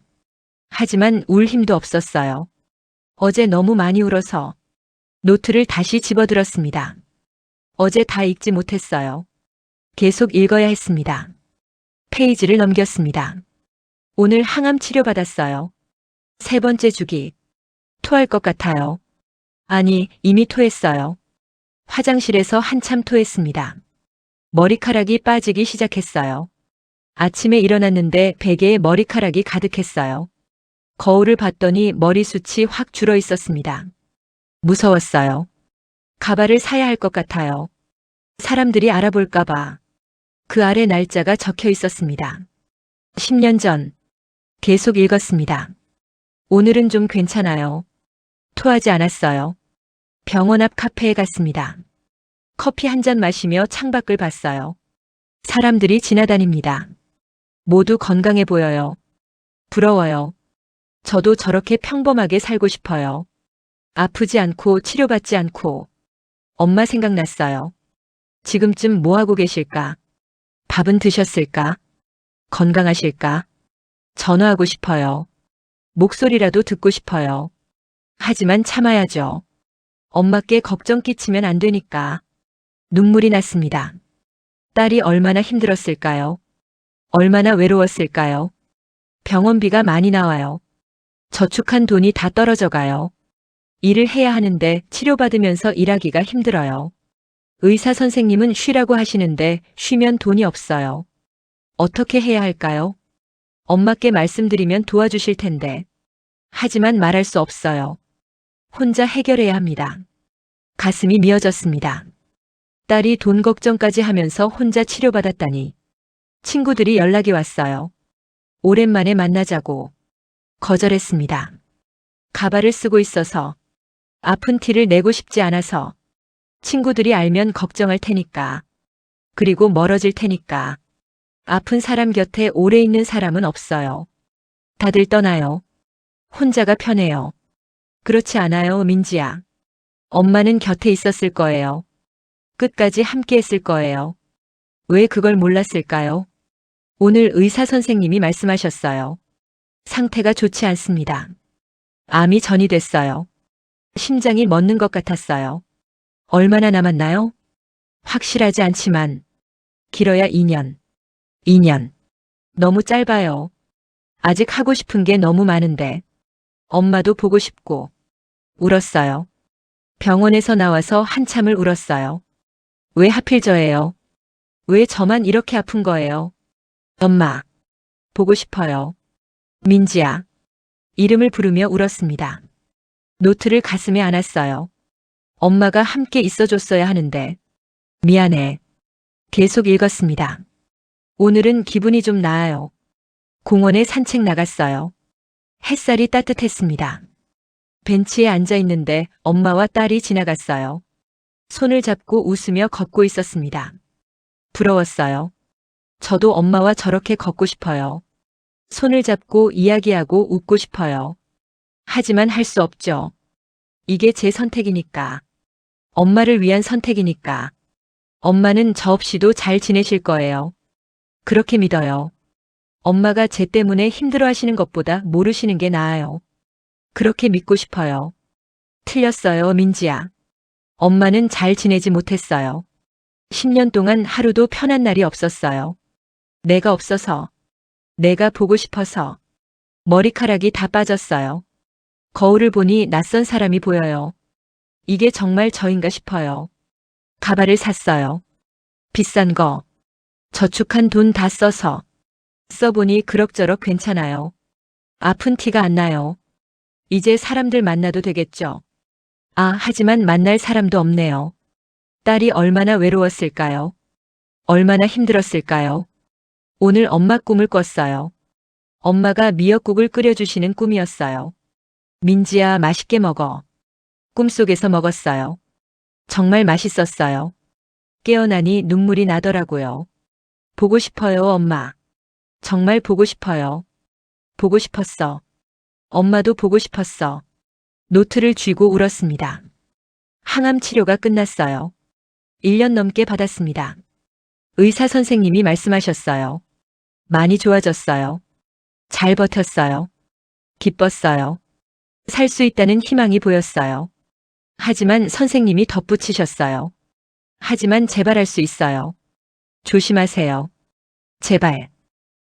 하지만 울 힘도 없었어요. 어제 너무 많이 울어서 노트를 다시 집어들었습니다. 어제 다 읽지 못했어요. 계속 읽어야 했습니다. 페이지를 넘겼습니다. 오늘 항암 치료받았어요. 3번째 주기. 토할 것 같아요. 아니, 이미 토했어요. 화장실에서 한참 토했습니다. 머리카락이 빠지기 시작했어요. 아침에 일어났는데 베개에 머리카락이 가득했어요. 거울을 봤더니 머리숱이 확 줄어 있었습니다. 무서웠어요. 가발을 사야 할 것 같아요. 사람들이 알아볼까봐. 그 아래 날짜가 적혀 있었습니다. 10년 전. 계속 읽었습니다. 오늘은 좀 괜찮아요. 토하지 않았어요. 병원 앞 카페에 갔습니다. 커피 한 잔 마시며 창밖을 봤어요. 사람들이 지나다닙니다. 모두 건강해 보여요. 부러워요. 저도 저렇게 평범하게 살고 싶어요. 아프지 않고 치료받지 않고. 엄마 생각났어요. 지금쯤 뭐 하고 계실까? 밥은 드셨을까? 건강하실까? 전화하고 싶어요. 목소리라도 듣고 싶어요. 하지만 참아야죠. 엄마께 걱정 끼치면 안 되니까. 눈물이 났습니다. 딸이 얼마나 힘들었을까요? 얼마나 외로웠을까요? 병원비가 많이 나와요. 저축한 돈이 다 떨어져 가요. 일을 해야 하는데 치료받으면서 일하기가 힘들어요. 의사 선생님은 쉬라고 하시는데 쉬면 돈이 없어요. 어떻게 해야 할까요? 엄마께 말씀드리면 도와주실 텐데. 하지만 말할 수 없어요. 혼자 해결해야 합니다. 가슴이 미어졌습니다. 딸이 돈 걱정까지 하면서 혼자 치료받았다니. 친구들이 연락이 왔어요. 오랜만에 만나자고. 거절했습니다. 가발을 쓰고 있어서. 아픈 티를 내고 싶지 않아서. 친구들이 알면 걱정할 테니까. 그리고 멀어질 테니까. 아픈 사람 곁에 오래 있는 사람은 없어요. 다들 떠나요. 혼자가 편해요. 그렇지 않아요, 민지야. 엄마는 곁에 있었을 거예요. 끝까지 함께 했을 거예요. 왜 그걸 몰랐을까요? 오늘 의사 선생님이 말씀하셨어요. 상태가 좋지 않습니다. 암이 전이됐어요. 심장이 멎는 것 같았어요. 얼마나 남았나요? 확실하지 않지만 길어야 2년. 2년. 너무 짧아요. 아직 하고 싶은 게 너무 많은데. 엄마도 보고 싶고. 울었어요. 병원에서 나와서 한참을 울었어요. 왜 하필 저예요? 왜 저만 이렇게 아픈 거예요? 엄마. 보고 싶어요. 민지야. 이름을 부르며 울었습니다. 노트를 가슴에 안았어요. 엄마가 함께 있어줬어야 하는데. 미안해. 계속 읽었습니다. 오늘은 기분이 좀 나아요. 공원에 산책 나갔어요. 햇살이 따뜻했습니다. 벤치에 앉아 있는데 엄마와 딸이 지나갔어요. 손을 잡고 웃으며 걷고 있었습니다. 부러웠어요. 저도 엄마와 저렇게 걷고 싶어요. 손을 잡고 이야기하고 웃고 싶어요. 하지만 할 수 없죠. 이게 제 선택이니까. 엄마를 위한 선택이니까. 엄마는 저 없이도 잘 지내실 거예요. 그렇게 믿어요. 엄마가 제 때문에 힘들어 하시는 것보다 모르시는 게 나아요. 그렇게 믿고 싶어요. 틀렸어요, 민지야. 엄마는 잘 지내지 못했어요. 10년 동안 하루도 편한 날이 없었어요. 내가 없어서. 내가 보고 싶어서. 머리카락이 다 빠졌어요. 거울을 보니 낯선 사람이 보여요. 이게 정말 저인가 싶어요. 가발을 샀어요. 비싼 거. 저축한 돈 다 써서. 써보니 그럭저럭 괜찮아요. 아픈 티가 안 나요. 이제 사람들 만나도 되겠죠. 아, 하지만 만날 사람도 없네요. 딸이 얼마나 외로웠을까요? 얼마나 힘들었을까요? 오늘 엄마 꿈을 꿨어요. 엄마가 미역국을 끓여주시는 꿈이었어요. 민지야, 맛있게 먹어. 꿈속에서 먹었어요. 정말 맛있었어요. 깨어나니 눈물이 나더라고요. 보고 싶어요, 엄마. 정말 보고 싶어요. 보고 싶었어. 엄마도 보고 싶었어. 노트를 쥐고 울었습니다. 항암 치료가 끝났어요. 1년 넘게 받았습니다. 의사 선생님이 말씀하셨어요. 많이 좋아졌어요. 잘 버텼어요. 기뻤어요. 살 수 있다는 희망이 보였어요. 하지만 선생님이 덧붙이셨어요. 하지만 재발할 수 있어요. 조심하세요. 재발.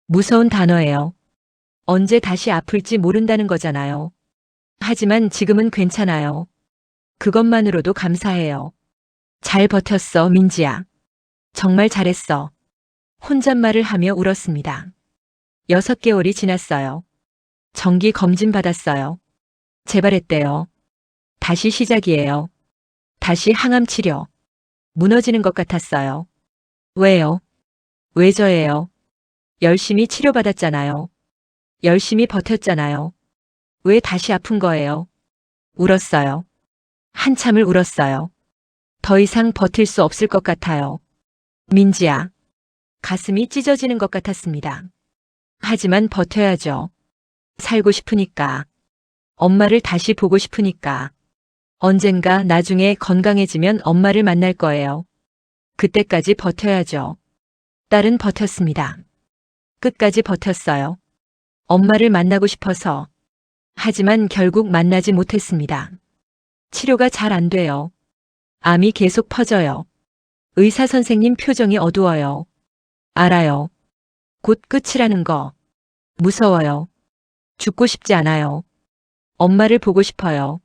무서운 단어예요. 언제 다시 아플지 모른다는 거잖아요. 하지만 지금은 괜찮아요. 그것만으로도 감사해요. 잘 버텼어, 민지야. 정말 잘했어. 혼잣말을 하며 울었습니다. 6개월이 지났어요. 정기 검진 받았어요. 재발했대요. 다시 시작이에요. 다시 항암 치료. 무너지는 것 같았어요. 왜요? 왜 저예요? 열심히 치료받았잖아요. 열심히 버텼잖아요. 왜 다시 아픈 거예요? 울었어요. 한참을 울었어요. 더 이상 버틸 수 없을 것 같아요. 민지야. 가슴이 찢어지는 것 같았습니다. 하지만 버텨야죠. 살고 싶으니까. 엄마를 다시 보고 싶으니까. 언젠가 나중에 건강해지면 엄마를 만날 거예요. 그때까지 버텨야죠. 딸은 버텼습니다. 끝까지 버텼어요. 엄마를 만나고 싶어서. 하지만 결국 만나지 못했습니다. 치료가 잘 안 돼요. 암이 계속 퍼져요. 의사 선생님 표정이 어두워요. 알아요. 곧 끝이라는 거. 무서워요. 죽고 싶지 않아요. 엄마를 보고 싶어요.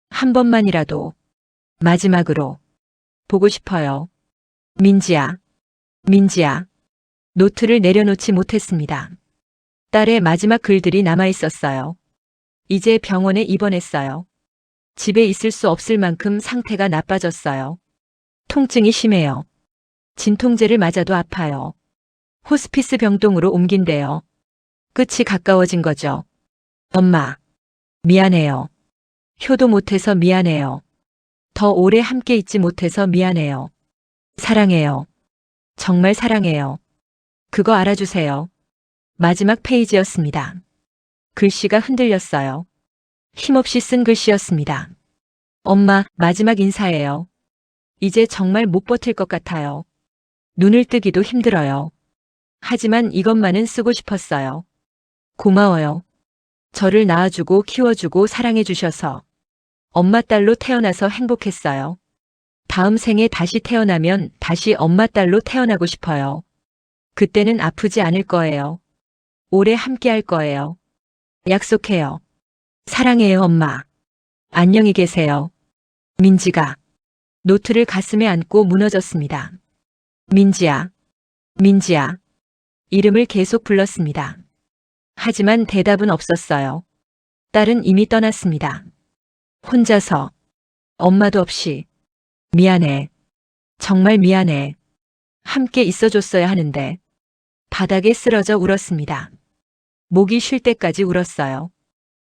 한 번만이라도. 마지막으로. 보고 싶어요. 민지야. 민지야. 노트를 내려놓지 못했습니다. 딸의 마지막 글들이 남아 있었어요. 이제 병원에 입원했어요. 집에 있을 수 없을 만큼 상태가 나빠졌어요. 통증이 심해요. 진통제를 맞아도 아파요. 호스피스 병동으로 옮긴대요. 끝이 가까워진 거죠. 엄마. 미안해요. 효도 못해서 미안해요. 더 오래 함께 있지 못해서 미안해요. 사랑해요. 정말 사랑해요. 그거 알아주세요. 마지막 페이지였습니다. 글씨가 흔들렸어요. 힘없이 쓴 글씨였습니다. 엄마, 마지막 인사예요. 이제 정말 못 버틸 것 같아요. 눈을 뜨기도 힘들어요. 하지만 이것만은 쓰고 싶었어요. 고마워요. 저를 낳아주고 키워주고 사랑해주셔서. 엄마 딸로 태어나서 행복했어요. 다음 생에 다시 태어나면 다시 엄마 딸로 태어나고 싶어요. 그때는 아프지 않을 거예요. 오래 함께 할 거예요. 약속해요. 사랑해요, 엄마. 안녕히 계세요. 민지가 노트를 가슴에 안고 무너졌습니다. 민지야. 민지야. 이름을 계속 불렀습니다. 하지만 대답은 없었어요. 딸은 이미 떠났습니다. 혼자서. 엄마도 없이. 미안해. 정말 미안해. 함께 있어줬어야 하는데. 바닥에 쓰러져 울었습니다. 목이 쉴 때까지 울었어요.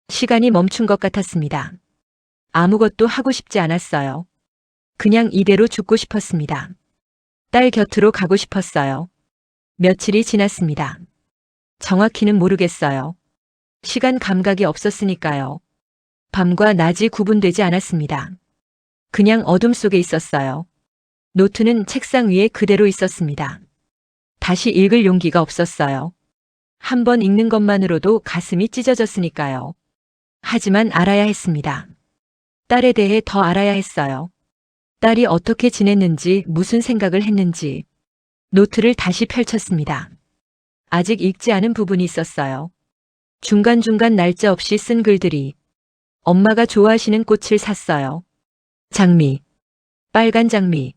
시간이 멈춘 것 같았습니다. 아무것도 하고 싶지 않았어요. 그냥 이대로 죽고 싶었습니다. 딸 곁으로 가고 싶었어요. 며칠이 지났습니다. 정확히는 모르겠어요. 시간 감각이 없었으니까요. 밤과 낮이 구분되지 않았습니다. 그냥 어둠 속에 있었어요. 노트는 책상 위에 그대로 있었습니다. 다시 읽을 용기가 없었어요. 한 번 읽는 것만으로도 가슴이 찢어졌으니까요. 하지만 알아야 했습니다. 딸에 대해 더 알아야 했어요. 딸이 어떻게 지냈는지, 무슨 생각을 했는지. 노트를 다시 펼쳤습니다. 아직 읽지 않은 부분이 있었어요. 중간중간 날짜 없이 쓴 글들이. 엄마가 좋아하시는 꽃을 샀어요. 장미. 빨간 장미.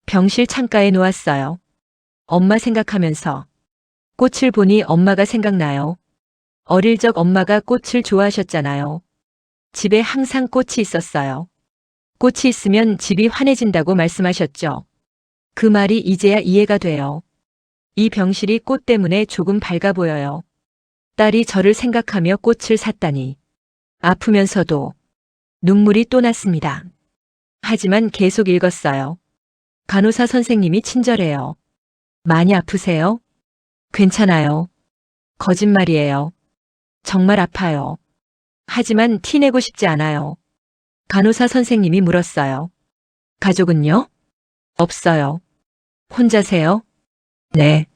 병실 창가에 놓았어요. 엄마 생각하면서. 꽃을 보니 엄마가 생각나요. 어릴 적 엄마가 꽃을 좋아하셨잖아요. 집에 항상 꽃이 있었어요. 꽃이 있으면 집이 환해진다고 말씀하셨죠. 그 말이 이제야 이해가 돼요. 이 병실이 꽃 때문에 조금 밝아 보여요. 딸이 저를 생각하며 꽃을 샀다니. 아프면서도 눈물이 또 났습니다. 하지만 계속 읽었어요. 간호사 선생님이 친절해요. 많이 아프세요? 괜찮아요. 거짓말이에요. 정말 아파요. 하지만 티내고 싶지 않아요. 간호사 선생님이 물었어요. 가족은요? 없어요. 혼자세요? 네.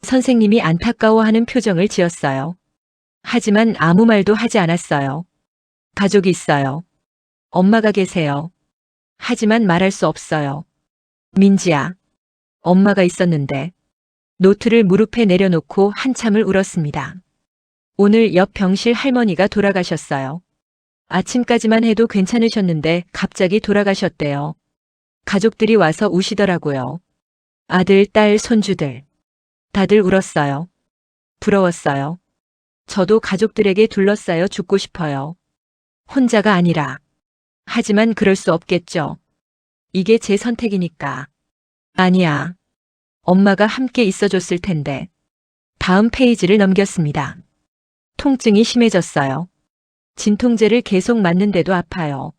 선생님이 안타까워하는 표정을 지었어요. 하지만 아무 말도 하지 않았어요. 가족이 있어요. 엄마가 계세요. 하지만 말할 수 없어요. 민지야. 엄마가 있었는데. 노트를 무릎에 내려놓고 한참을 울었습니다. 오늘 옆 병실 할머니가 돌아가셨어요. 아침까지만 해도 괜찮으셨는데 갑자기 돌아가셨대요. 가족들이 와서 우시더라고요. 아들, 딸, 손주들. 다들 울었어요. 부러웠어요. 저도 가족들에게 둘러싸여 죽고 싶어요. 혼자가 아니라. 하지만 그럴 수 없겠죠. 이게 제 선택이니까. 아니야. 엄마가 함께 있어줬을 텐데. 다음 페이지를 넘겼습니다. 통증이 심해졌어요. 진통제를 계속 맞는데도 아파요.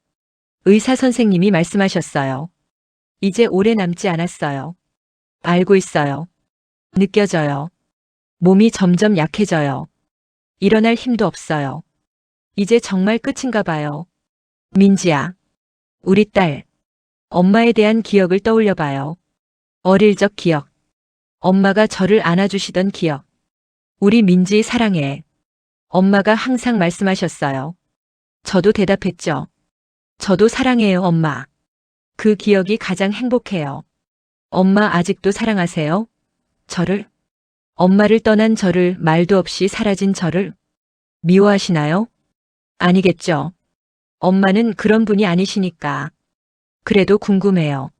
의사 선생님이 말씀하셨어요. 이제 오래 남지 않았어요. 알고 있어요. 느껴져요. 몸이 점점 약해져요. 일어날 힘도 없어요. 이제 정말 끝인가 봐요. 민지야. 우리 딸. 엄마에 대한 기억을 떠올려 봐요. 어릴 적 기억. 엄마가 저를 안아주시던 기억. 우리 민지 사랑해. 엄마가 항상 말씀하셨어요. 저도 대답했죠. 저도 사랑해요, 엄마. 그 기억이 가장 행복해요. 엄마 아직도 사랑하세요? 저를? 엄마를 떠난 저를, 말도 없이 사라진 저를 미워하시나요? 아니겠죠. 엄마는 그런 분이 아니시니까. 그래도 궁금해요.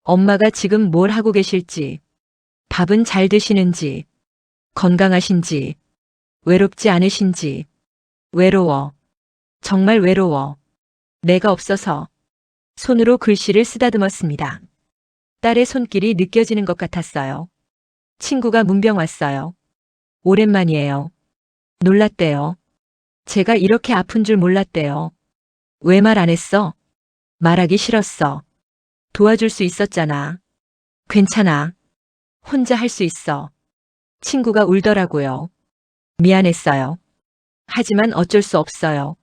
엄마가 지금 뭘 하고 계실지, 밥은 잘 드시는지, 건강하신지, 외롭지 않으신지. 외로워. 정말 외로워. 내가 없어서. 손으로 글씨를 쓰다듬었습니다. 딸의 손길이 느껴지는 것 같았어요. 친구가 문병 왔어요. 오랜만이에요. 놀랐대요. 제가 이렇게 아픈 줄 몰랐대요. 왜 말 안 했어? 말하기 싫었어. 도와줄 수 있었잖아. 괜찮아. 혼자 할 수 있어. 친구가 울더라고요. 미안했어요. 하지만 어쩔 수 없어요.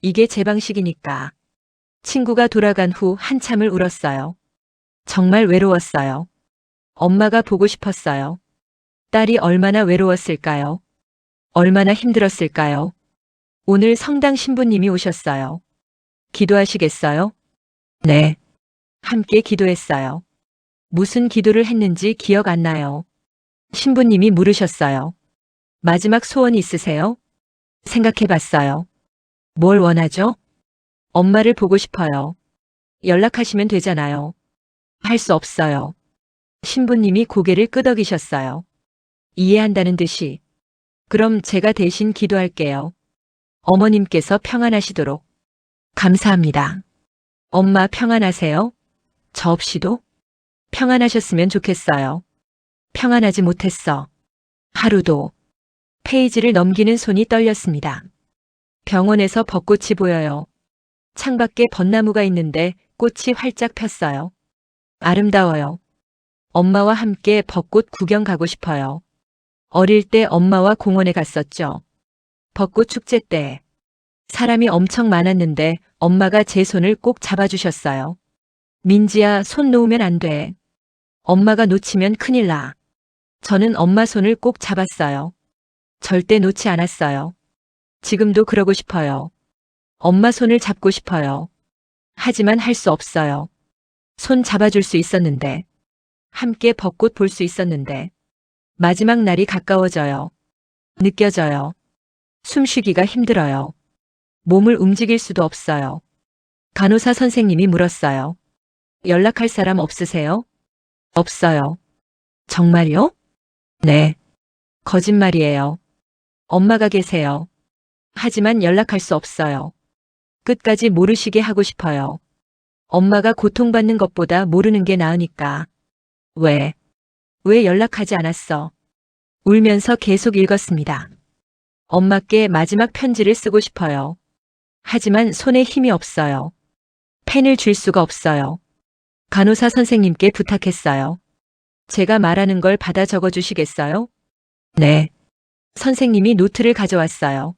이게 제 방식이니까. 친구가 돌아간 후 한참을 울었어요. 정말 외로웠어요. 엄마가 보고 싶었어요. 딸이 얼마나 외로웠을까요? 얼마나 힘들었을까요? 오늘 성당 신부님이 오셨어요. 기도하시겠어요? 네. 함께 기도했어요. 무슨 기도를 했는지 기억 안 나요. 신부님이 물으셨어요. 마지막 소원 있으세요? 생각해 봤어요. 뭘 원하죠? 엄마를 보고 싶어요. 연락하시면 되잖아요. 할 수 없어요. 신부님이 고개를 끄덕이셨어요. 이해한다는 듯이. 그럼 제가 대신 기도할게요. 어머님께서 평안하시도록. 감사합니다. 엄마 평안하세요? 저 없이도? 평안하셨으면 좋겠어요. 평안하지 못했어. 하루도. 페이지를 넘기는 손이 떨렸습니다. 병원에서 벚꽃이 보여요. 창밖에 벚나무가 있는데 벚꽃이 활짝 폈어요. 아름다워요. 엄마와 함께 벚꽃 구경 가고 싶어요. 어릴 때 엄마와 공원에 갔었죠. 벚꽃 축제 때. 사람이 엄청 많았는데 엄마가 제 손을 꼭 잡아주셨어요. 민지야, 손 놓으면 안 돼. 엄마가 놓치면 큰일 나. 저는 엄마 손을 꼭 잡았어요. 절대 놓지 않았어요. 지금도 그러고 싶어요. 엄마 손을 잡고 싶어요. 하지만 할 수 없어요. 손 잡아줄 수 있었는데. 함께 벚꽃 볼 수 있었는데. 마지막 날이 가까워져요. 느껴져요. 숨쉬기가 힘들어요. 몸을 움직일 수도 없어요. 간호사 선생님이 물었어요. 연락할 사람 없으세요? 없어요. 정말요? 네. 거짓말이에요. 엄마가 계세요. 하지만 연락할 수 없어요. 끝까지 모르시게 하고 싶어요. 엄마가 고통받는 것보다 모르는 게 나으니까. 왜 연락하지 않았어? 울면서 계속 읽었습니다. 엄마께 마지막 편지를 쓰고 싶어요. 하지만 손에 힘이 없어요. 펜을 줄 수가 없어요. 간호사 선생님께 부탁했어요. 제가 말하는 걸 받아 적어 주시겠어요? 네. 선생님이 노트를 가져왔어요.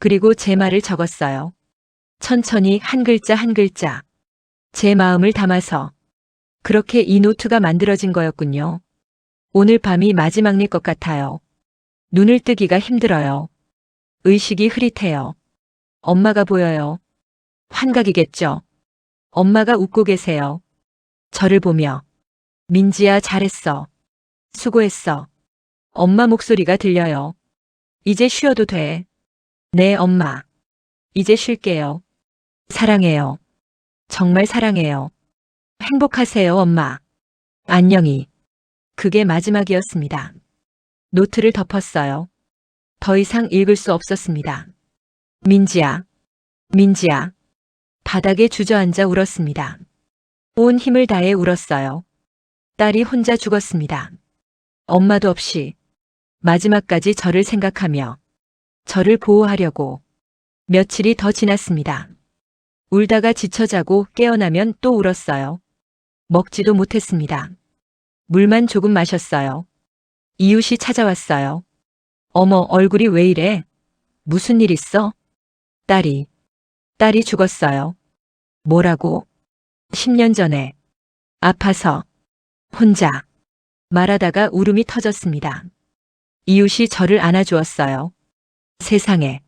그리고 제 말을 적었어요. 천천히 한 글자 한 글자. 제 마음을 담아서. 그렇게 이 노트가 만들어진 거였군요. 오늘 밤이 마지막일 것 같아요. 눈을 뜨기가 힘들어요. 의식이 흐릿해요. 엄마가 보여요. 환각이겠죠. 엄마가 웃고 계세요. 저를 보며. 민지야, 잘했어. 수고했어. 엄마 목소리가 들려요. 이제 쉬어도 돼. 네, 엄마. 이제 쉴게요. 사랑해요. 정말 사랑해요. 행복하세요, 엄마. 안녕히. 그게 마지막이었습니다. 노트를 덮었어요. 더 이상 읽을 수 없었습니다. 민지야. 민지야. 바닥에 주저앉아 울었습니다. 온 힘을 다해 울었어요. 딸이 혼자 죽었습니다. 엄마도 없이. 마지막까지 저를 생각하며 저를 보호하려고. 며칠이 더 지났습니다. 울다가 지쳐 자고 깨어나면 또 울었어요. 먹지도 못했습니다. 물만 조금 마셨어요. 이웃이 찾아왔어요. 어머, 얼굴이 왜 이래? 무슨 일 있어? 딸이 죽었어요. 뭐라고? 10년 전에. 아파서. 혼자. 말하다가 울음이 터졌습니다. 이웃이 저를 안아주었어요. 세상에.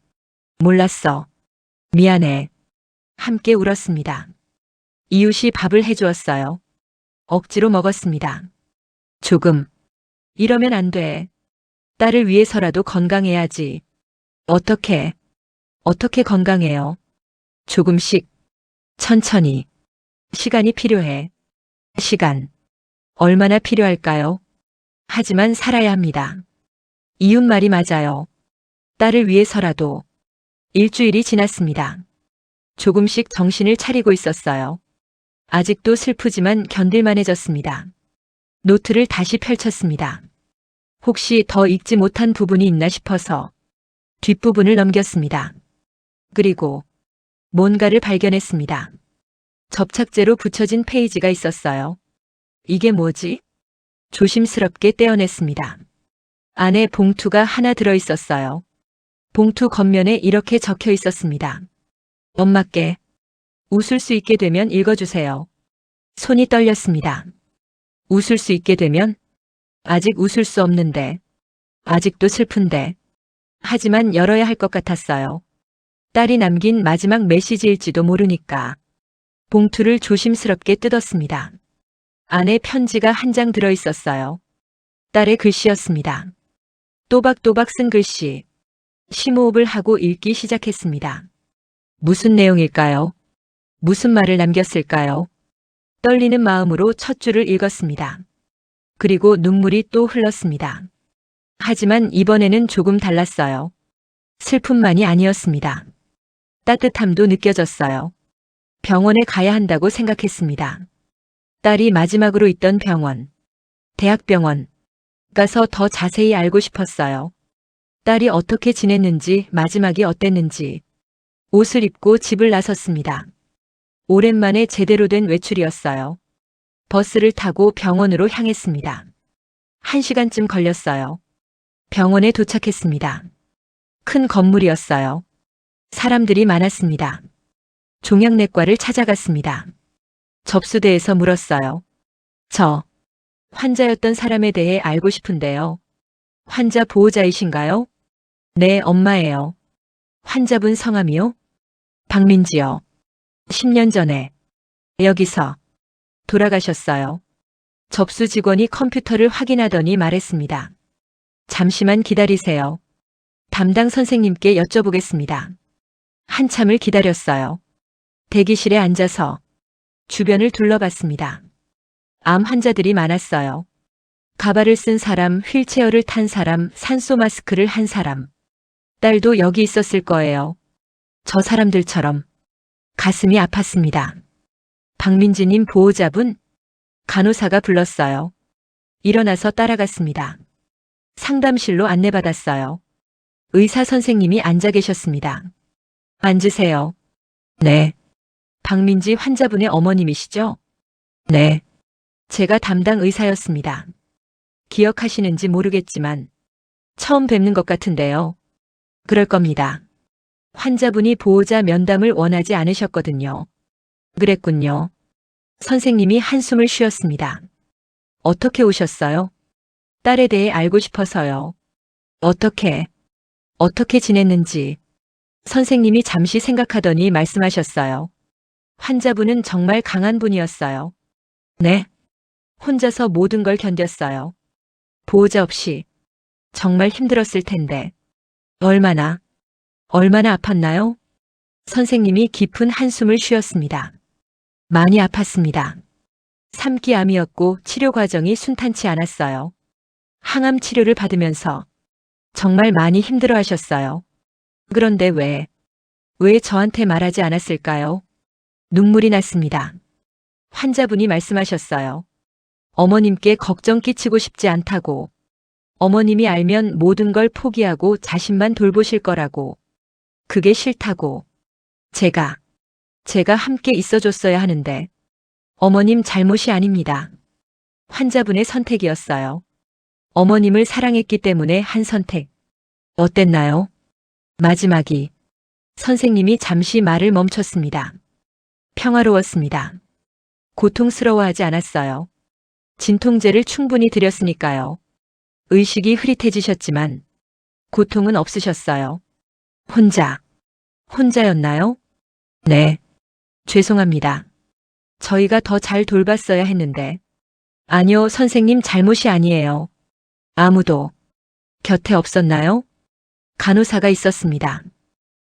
몰랐어. 미안해. 함께 울었습니다. 이웃이 밥을 해주었어요. 억지로 먹었습니다. 조금. 이러면 안 돼. 딸을 위해서라도 건강해야지. 어떻게 건강해요? 조금씩. 천천히. 시간이 필요해. 시간. 얼마나 필요할까요? 하지만 살아야 합니다. 이웃 말이 맞아요. 딸을 위해서라도. 일주일이 지났습니다. 조금씩 정신을 차리고 있었어요. 아직도 슬프지만 견딜만해졌습니다. 노트를 다시 펼쳤습니다. 혹시 더 읽지 못한 부분이 있나 싶어서 뒷부분을 넘겼습니다. 그리고 뭔가를 발견했습니다. 접착제로 붙여진 페이지가 있었어요. 이게 뭐지? 조심스럽게 떼어냈습니다. 안에 봉투가 하나 들어 있었어요. 봉투 겉면에 이렇게 적혀 있었습니다. 엄마께 웃을 수 있게 되면 읽어주세요. 손이 떨렸습니다. 웃을 수 있게 되면? 아직 웃을 수 없는데. 아직도 슬픈데. 하지만 열어야 할 것 같았어요. 딸이 남긴 마지막 메시지일지도 모르니까. 봉투를 조심스럽게 뜯었습니다. 안에 편지가 한 장 들어 있었어요. 딸의 글씨였습니다. 또박또박 쓴 글씨. 심호흡을 하고 읽기 시작했습니다. 무슨 내용일까요? 무슨 말을 남겼을까요? 떨리는 마음으로 첫 줄을 읽었습니다. 그리고 눈물이 또 흘렀습니다. 하지만 이번에는 조금 달랐어요. 슬픔만이 아니었습니다. 따뜻함도 느껴졌어요. 병원에 가야 한다고 생각했습니다. 딸이 마지막으로 있던 병원, 대학병원, 가서 더 자세히 알고 싶었어요. 딸이 어떻게 지냈는지, 마지막이 어땠는지. 옷을 입고 집을 나섰습니다. 오랜만에 제대로 된 외출이었어요. 버스를 타고 병원으로 향했습니다. 1시간쯤 걸렸어요. 병원에 도착했습니다. 큰 건물이었어요. 사람들이 많았습니다. 종양내과를 찾아갔습니다. 접수대에서 물었어요. 저, 환자였던 사람에 대해 알고 싶은데요. 환자 보호자이신가요? 네, 엄마예요. 환자분 성함이요? 박민지요. 10년 전에 여기서 돌아가셨어요. 접수 직원이 컴퓨터를 확인하더니 말했습니다. 잠시만 기다리세요. 담당 선생님께 여쭤보겠습니다. 한참을 기다렸어요. 대기실에 앉아서 주변을 둘러봤습니다. 암 환자들이 많았어요. 가발을 쓴 사람, 휠체어를 탄 사람, 산소 마스크를 한 사람. 딸도 여기 있었을 거예요. 저 사람들처럼. 가슴이 아팠습니다. 박민지님 보호자분? 간호사가 불렀어요. 일어나서 따라갔습니다. 상담실로 안내받았어요. 의사 선생님이 앉아 계셨습니다. 앉으세요. 네. 박민지 환자분의 어머님이시죠? 네. 제가 담당 의사였습니다. 기억하시는지 모르겠지만 처음 뵙는 것 같은데요. 그럴 겁니다. 환자분이 보호자 면담을 원하지 않으셨거든요. 그랬군요. 선생님이 한숨을 쉬었습니다. 어떻게 오셨어요? 딸에 대해 알고 싶어서요. 어떻게 지냈는지. 선생님이 잠시 생각하더니 말씀하셨어요. 환자분은 정말 강한 분이었어요. 네. 혼자서 모든 걸 견뎠어요. 보호자 없이. 정말 힘들었을 텐데. 얼마나 아팠나요? 선생님이 깊은 한숨을 쉬었습니다. 많이 아팠습니다. 3기 암이었고 치료 과정이 순탄치 않았어요. 항암 치료를 받으면서 정말 많이 힘들어 하셨어요. 그런데 왜 저한테 말하지 않았을까요? 눈물이 났습니다. 환자분이 말씀하셨어요. 어머님께 걱정 끼치고 싶지 않다고. 어머님이 알면 모든 걸 포기하고 자신만 돌보실 거라고. 그게 싫다고. 제가 함께 있어줬어야 하는데. 어머님 잘못이 아닙니다. 환자분의 선택이었어요. 어머님을 사랑했기 때문에 한 선택. 어땠나요? 마지막이. 선생님이 잠시 말을 멈췄습니다. 평화로웠습니다. 고통스러워하지 않았어요. 진통제를 충분히 드렸으니까요. 의식이 흐릿해지셨지만 고통은 없으셨어요. 혼자였나요? 네. 죄송합니다. 저희가 더 잘 돌봤어야 했는데. 아니요, 선생님 잘못이 아니에요. 아무도 곁에 없었나요? 간호사가 있었습니다.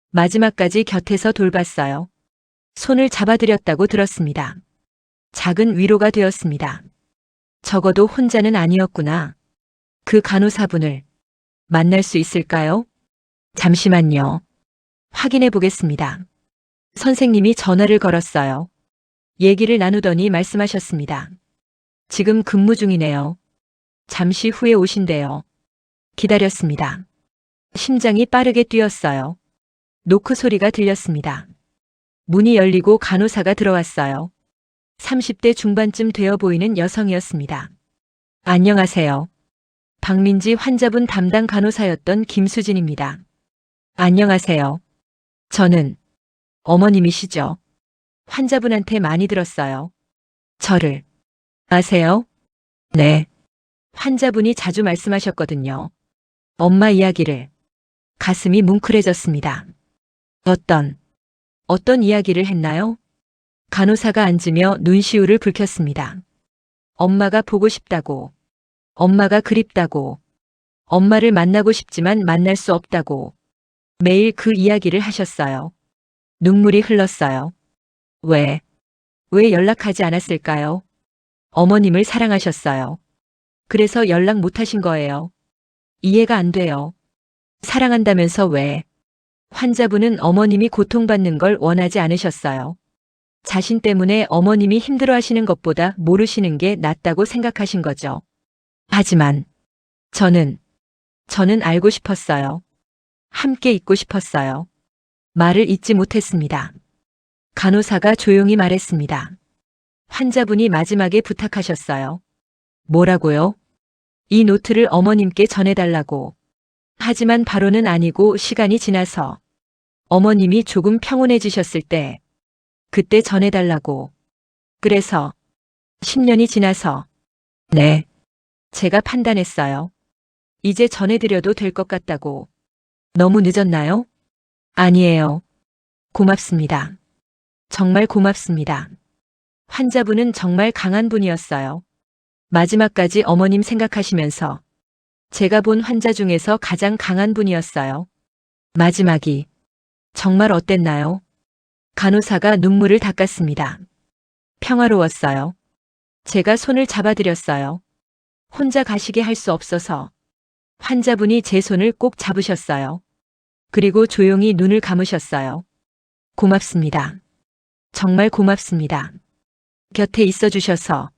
마지막까지 곁에서 돌봤어요. 손을 잡아드렸다고 들었습니다. 작은 위로가 되었습니다. 적어도 혼자는 아니었구나. 그 간호사분을 만날 수 있을까요? 잠시만요. 확인해 보겠습니다. 선생님이 전화를 걸었어요. 얘기를 나누더니 말씀하셨습니다. 지금 근무 중이네요. 잠시 후에 오신대요. 기다렸습니다. 심장이 빠르게 뛰었어요. 노크 소리가 들렸습니다. 문이 열리고 간호사가 들어왔어요. 30대 중반쯤 되어 보이는 여성이었습니다. 안녕하세요. 박민지 환자분 담당 간호사였던 김수진입니다. 안녕하세요. 저는 어머님이시죠? 환자분한테 많이 들었어요. 저를 아세요? 네. 환자분이 자주 말씀하셨거든요. 엄마 이야기를. 가슴이 뭉클해졌습니다. 어떤 이야기를 했나요? 간호사가 앉으며 눈시울을 붉혔습니다. 엄마가 보고 싶다고. 엄마가 그립다고. 엄마를 만나고 싶지만 만날 수 없다고. 매일 그 이야기를 하셨어요. 눈물이 흘렀어요. 왜 연락하지 않았을까요? 어머님을 사랑하셨어요. 그래서 연락 못 하신 거예요. 이해가 안 돼요. 사랑한다면서 왜? 환자분은 어머님이 고통받는 걸 원하지 않으셨어요. 자신 때문에 어머님이 힘들어하시는 것보다 모르시는 게 낫다고 생각하신 거죠. 하지만 저는 알고 싶었어요. 함께 있고 싶었어요. 말을 잇지 못했습니다. 간호사가 조용히 말했습니다. 환자분이 마지막에 부탁하셨어요. 뭐라고요? 이 노트를 어머님께 전해달라고. 하지만 바로는 아니고 시간이 지나서 어머님이 조금 평온해지셨을 때 그때 전해달라고. 그래서 10년이 지나서 네. 제가 판단했어요. 이제 전해드려도 될 것 같다고. 너무 늦었나요? 아니에요. 고맙습니다. 정말 고맙습니다. 환자분은 정말 강한 분이었어요. 마지막까지 어머님 생각하시면서 제가 본 환자 중에서 가장 강한 분이었어요. 마지막이 정말 어땠나요? 간호사가 눈물을 닦았습니다. 평화로웠어요. 제가 손을 잡아드렸어요. 혼자 가시게 할 수 없어서 환자분이 제 손을 꼭 잡으셨어요. 그리고 조용히 눈을 감으셨어요. 고맙습니다. 정말 고맙습니다. 곁에 있어 주셔서.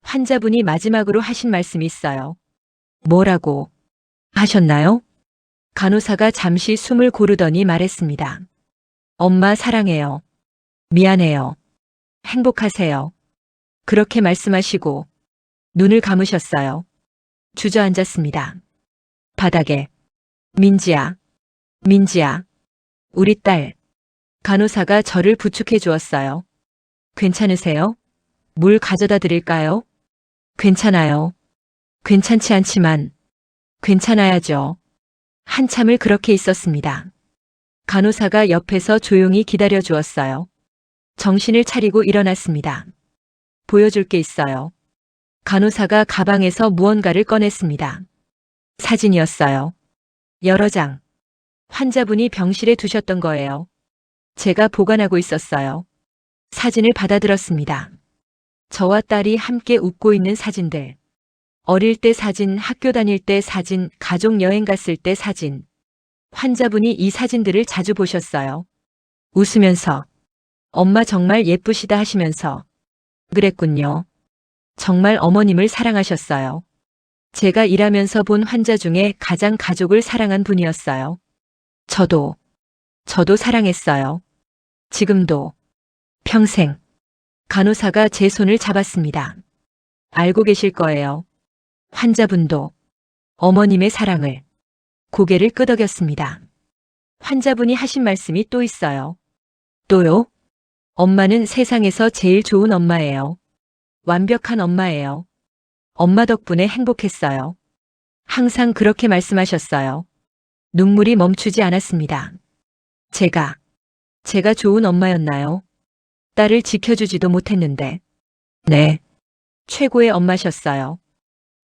환자분이 마지막으로 하신 말씀이 있어요. 뭐라고 하셨나요? 간호사가 잠시 숨을 고르더니 말했습니다. 엄마 사랑해요. 미안해요. 행복하세요. 그렇게 말씀하시고 눈을 감으셨어요. 주저앉았습니다. 바닥에. 민지야. 민지야. 우리 딸. 간호사가 저를 부축해 주었어요. 괜찮으세요? 물 가져다 드릴까요? 괜찮아요. 괜찮지 않지만 괜찮아야죠. 한참을 그렇게 있었습니다. 간호사가 옆에서 조용히 기다려 주었어요. 정신을 차리고 일어났습니다. 보여줄 게 있어요. 간호사가 가방에서 무언가를 꺼냈습니다. 사진이었어요. 여러 장. 환자분이 병실에 두셨던 거예요. 제가 보관하고 있었어요. 사진을 받아들었습니다. 저와 딸이 함께 웃고 있는 사진들. 어릴 때 사진, 학교 다닐 때 사진, 가족 여행 갔을 때 사진. 환자분이 이 사진들을 자주 보셨어요. 웃으면서 엄마 정말 예쁘시다 하시면서 그랬군요. 정말 어머님을 사랑하셨어요. 제가 일하면서 본 환자 중에 가장 가족을 사랑한 분이었어요. 저도 사랑했어요. 지금도. 평생. 간호사가 제 손을 잡았습니다. 알고 계실 거예요. 환자분도 어머님의 사랑을. 고개를 끄덕였습니다. 환자분이 하신 말씀이 또 있어요. 또요? 엄마는 세상에서 제일 좋은 엄마예요. 완벽한 엄마예요. 엄마 덕분에 행복했어요. 항상 그렇게 말씀하셨어요. 눈물이 멈추지 않았습니다. 제가 좋은 엄마였나요? 딸을 지켜주지도 못했는데. 네. 최고의 엄마셨어요.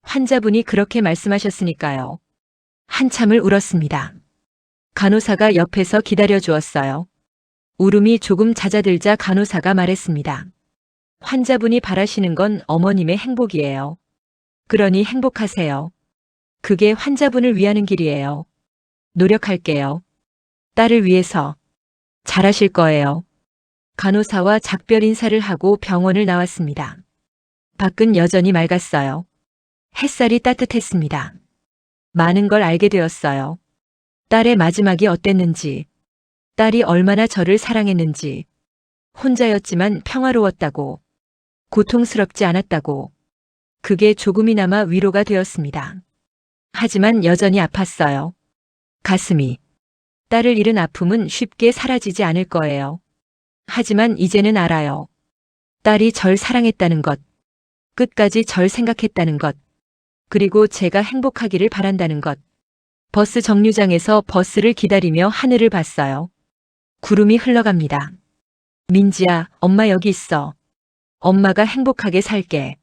환자분이 그렇게 말씀하셨으니까요. 한참을 울었습니다. 간호사가 옆에서 기다려 주었어요. 울음이 조금 잦아들자 간호사가 말했습니다. 환자분이 바라시는 건 어머님의 행복이에요. 그러니 행복하세요. 그게 환자분을 위하는 길이에요. 노력할게요. 딸을 위해서. 잘하실 거예요. 간호사와 작별 인사를 하고 병원을 나왔습니다. 밖은 여전히 맑았어요. 햇살이 따뜻했습니다. 많은 걸 알게 되었어요. 딸의 마지막이 어땠는지, 딸이 얼마나 저를 사랑했는지, 혼자였지만 평화로웠다고, 고통스럽지 않았다고, 그게 조금이나마 위로가 되었습니다. 하지만 여전히 아팠어요. 가슴이. 딸을 잃은 아픔은 쉽게 사라지지 않을 거예요. 하지만 이제는 알아요. 딸이 절 사랑했다는 것, 끝까지 절 생각했다는 것, 그리고 제가 행복하기를 바란다는 것. 버스 정류장에서 버스를 기다리며 하늘을 봤어요. 구름이 흘러갑니다. 민지야, 엄마 여기 있어. 엄마가 행복하게 살게.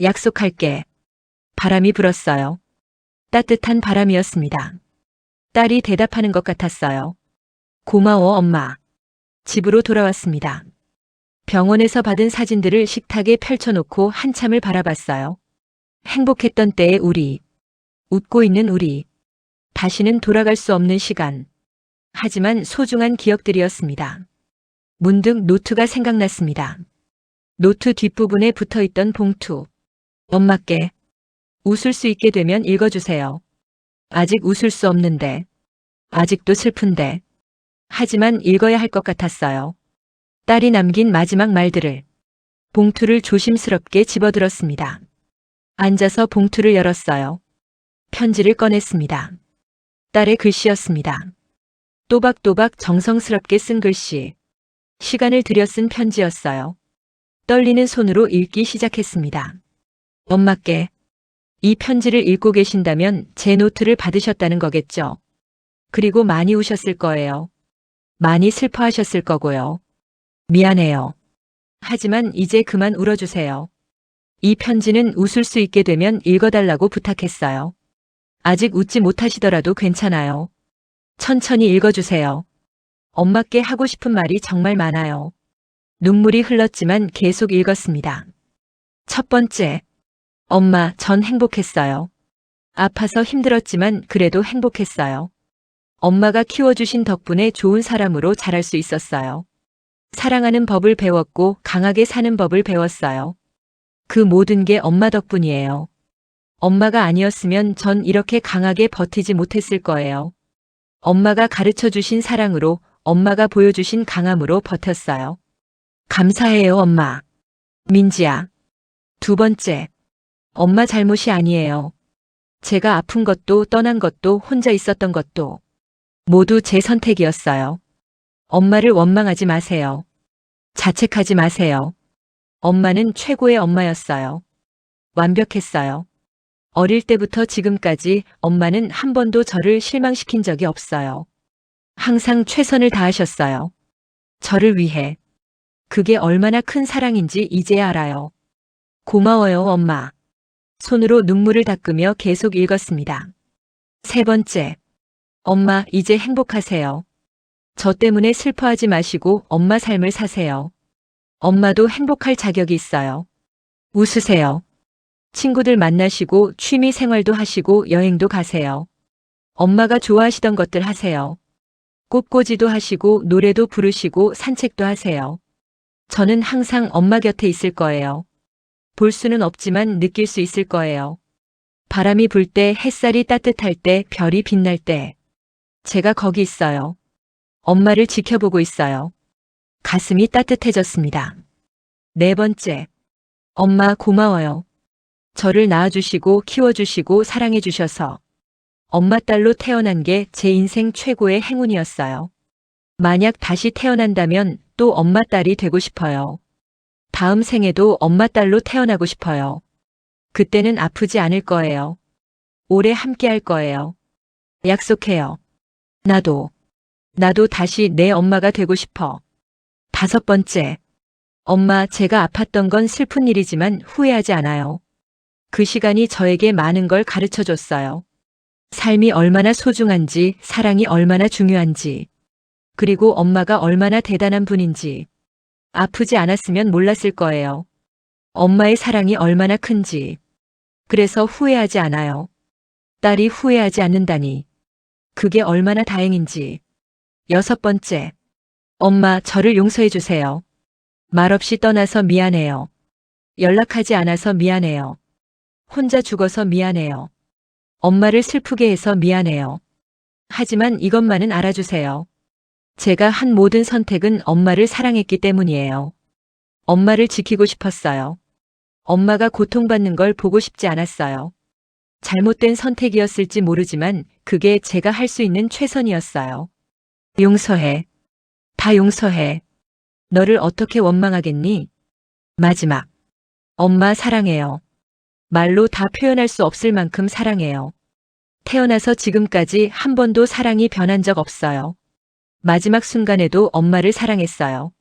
약속할게. 바람이 불었어요. 따뜻한 바람이었습니다. 딸이 대답하는 것 같았어요. 고마워, 엄마. 집으로 돌아왔습니다. 병원에서 받은 사진들을 식탁에 펼쳐놓고 한참을 바라봤어요. 행복했던 때의 우리. 웃고 있는 우리. 다시는 돌아갈 수 없는 시간. 하지만 소중한 기억들이었습니다. 문득 노트가 생각났습니다. 노트 뒷부분에 붙어있던 봉투. 엄마께. 웃을 수 있게 되면 읽어주세요. 아직 웃을 수 없는데. 아직도 슬픈데. 하지만 읽어야 할 것 같았어요. 딸이 남긴 마지막 말들을. 봉투를 조심스럽게 집어들었습니다. 앉아서 봉투를 열었어요. 편지를 꺼냈습니다. 딸의 글씨였습니다. 또박또박 정성스럽게 쓴 글씨. 시간을 들여 쓴 편지였어요. 떨리는 손으로 읽기 시작했습니다. 엄마께. 이 편지를 읽고 계신다면 제 노트를 받으셨다는 거겠죠. 그리고 많이 우셨을 거예요. 많이 슬퍼하셨을 거고요. 미안해요. 하지만 이제 그만 울어주세요. 이 편지는 웃을 수 있게 되면 읽어달라고 부탁했어요. 아직 웃지 못하시더라도 괜찮아요. 천천히 읽어주세요. 엄마께 하고 싶은 말이 정말 많아요. 눈물이 흘렀지만 계속 읽었습니다. 첫 번째. 엄마, 전 행복했어요. 아파서 힘들었지만 그래도 행복했어요. 엄마가 키워주신 덕분에 좋은 사람으로 자랄 수 있었어요. 사랑하는 법을 배웠고 강하게 사는 법을 배웠어요. 그 모든 게 엄마 덕분이에요. 엄마가 아니었으면 전 이렇게 강하게 버티지 못했을 거예요. 엄마가 가르쳐 주신 사랑으로, 엄마가 보여주신 강함으로 버텼어요. 감사해요, 엄마. 민지야. 두 번째. 엄마 잘못이 아니에요. 제가 아픈 것도 떠난 것도 혼자 있었던 것도 모두 제 선택이었어요. 엄마를 원망하지 마세요. 자책하지 마세요. 엄마는 최고의 엄마였어요. 완벽했어요. 어릴 때부터 지금까지 엄마는 한 번도 저를 실망시킨 적이 없어요. 항상 최선을 다하셨어요. 저를 위해. 그게 얼마나 큰 사랑인지 이제야 알아요. 고마워요, 엄마. 손으로 눈물을 닦으며 계속 읽었습니다. 세 번째. 엄마, 이제 행복하세요. 저 때문에 슬퍼하지 마시고 엄마 삶을 사세요. 엄마도 행복할 자격이 있어요. 웃으세요. 친구들 만나시고 취미 생활도 하시고 여행도 가세요. 엄마가 좋아하시던 것들 하세요. 꽃꽂이도 하시고 노래도 부르시고 산책도 하세요. 저는 항상 엄마 곁에 있을 거예요. 볼 수는 없지만 느낄 수 있을 거예요. 바람이 불 때, 햇살이 따뜻할 때, 별이 빛날 때. 제가 거기 있어요. 엄마를 지켜보고 있어요. 가슴이 따뜻해졌습니다. 네 번째. 엄마 고마워요. 저를 낳아주시고 키워주시고 사랑해주셔서 엄마 딸로 태어난 게 제 인생 최고의 행운이었어요. 만약 다시 태어난다면 또 엄마 딸이 되고 싶어요. 다음 생에도 엄마 딸로 태어나고 싶어요. 그때는 아프지 않을 거예요. 오래 함께 할 거예요. 약속해요. 나도 다시 내 엄마가 되고 싶어. 다섯 번째. 엄마, 제가 아팠던 건 슬픈 일이지만 후회하지 않아요. 그 시간이 저에게 많은 걸 가르쳐 줬어요. 삶이 얼마나 소중한지, 사랑이 얼마나 중요한지, 그리고 엄마가 얼마나 대단한 분인지. 아프지 않았으면 몰랐을 거예요. 엄마의 사랑이 얼마나 큰지. 그래서 후회하지 않아요. 딸이 후회하지 않는다니. 그게 얼마나 다행인지. 여섯 번째. 엄마, 저를 용서해 주세요. 말없이 떠나서 미안해요. 연락하지 않아서 미안해요. 혼자 죽어서 미안해요. 엄마를 슬프게 해서 미안해요. 하지만 이것만은 알아주세요. 제가 한 모든 선택은 엄마를 사랑했기 때문이에요. 엄마를 지키고 싶었어요. 엄마가 고통받는 걸 보고 싶지 않았어요. 잘못된 선택이었을지 모르지만 그게 제가 할 수 있는 최선이었어요. 용서해. 다 용서해. 너를 어떻게 원망하겠니? 마지막. 엄마 사랑해요. 말로 다 표현할 수 없을 만큼 사랑해요. 태어나서 지금까지 한 번도 사랑이 변한 적 없어요. 마지막 순간에도 엄마를 사랑했어요.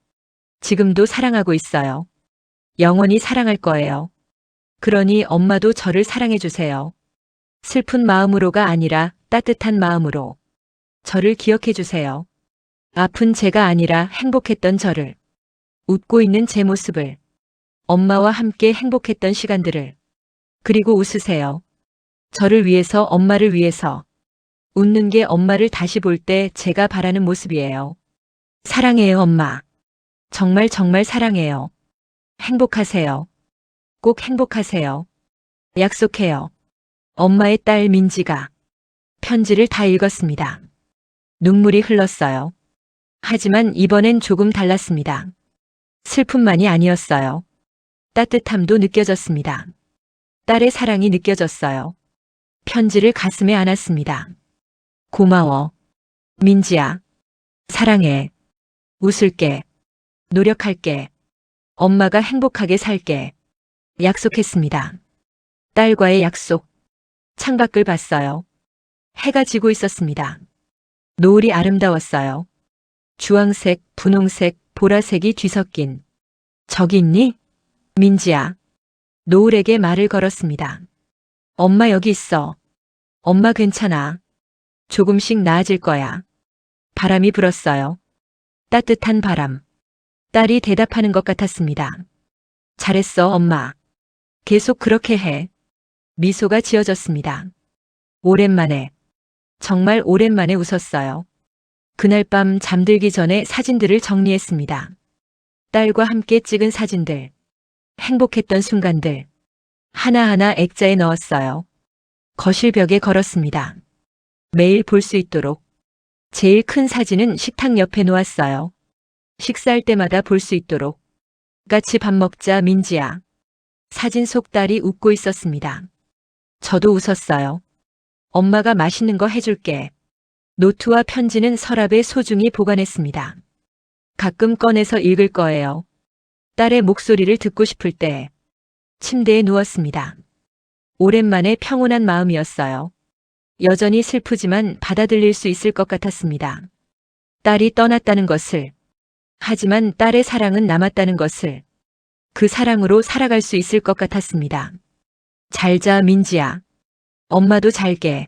지금도 사랑하고 있어요. 영원히 사랑할 거예요. 그러니 엄마도 저를 사랑해 주세요. 슬픈 마음으로가 아니라 따뜻한 마음으로. 저를 기억해 주세요. 아픈 제가 아니라 행복했던 저를. 웃고 있는 제 모습을. 엄마와 함께 행복했던 시간들을. 그리고 웃으세요. 저를 위해서, 엄마를 위해서. 웃는 게 엄마를 다시 볼 때 제가 바라는 모습이에요. 사랑해요, 엄마. 정말 정말 사랑해요. 행복하세요. 꼭 행복하세요. 약속해요. 엄마의 딸 민지가. 편지를 다 읽었습니다. 눈물이 흘렀어요. 하지만 이번엔 조금 달랐습니다. 슬픔만이 아니었어요. 따뜻함도 느껴졌습니다. 딸의 사랑이 느껴졌어요. 편지를 가슴에 안았습니다. 고마워. 민지야. 사랑해. 웃을게. 노력할게. 엄마가 행복하게 살게. 약속했습니다. 딸과의 약속. 창밖을 봤어요. 해가 지고 있었습니다. 노을이 아름다웠어요. 주황색, 분홍색, 보라색이 뒤섞인. 저기 있니? 민지야. 노을에게 말을 걸었습니다. 엄마 여기 있어. 엄마 괜찮아. 조금씩 나아질 거야. 바람이 불었어요. 따뜻한 바람. 딸이 대답하는 것 같았습니다. 잘했어, 엄마. 계속 그렇게 해. 미소가 지어졌습니다. 오랜만에, 정말 오랜만에 웃었어요. 그날 밤 잠들기 전에 사진들을 정리했습니다. 딸과 함께 찍은 사진들, 행복했던 순간들, 하나하나 액자에 넣었어요. 거실 벽에 걸었습니다. 매일 볼 수 있도록. 제일 큰 사진은 식탁 옆에 놓았어요. 식사할 때마다 볼 수 있도록. 같이 밥 먹자, 민지야. 사진 속 딸이 웃고 있었습니다. 저도 웃었어요. 엄마가 맛있는 거 해줄게. 노트와 편지는 서랍에 소중히 보관했습니다. 가끔 꺼내서 읽을 거예요. 딸의 목소리를 듣고 싶을 때 침대에 누웠습니다. 오랜만에 평온한 마음이었어요. 여전히 슬프지만 받아들일 수 있을 것 같았습니다. 딸이 떠났다는 것을, 하지만 딸의 사랑은 남았다는 것을, 그 사랑으로 살아갈 수 있을 것 같았습니다. 잘 자, 민지야. 엄마도 잘게.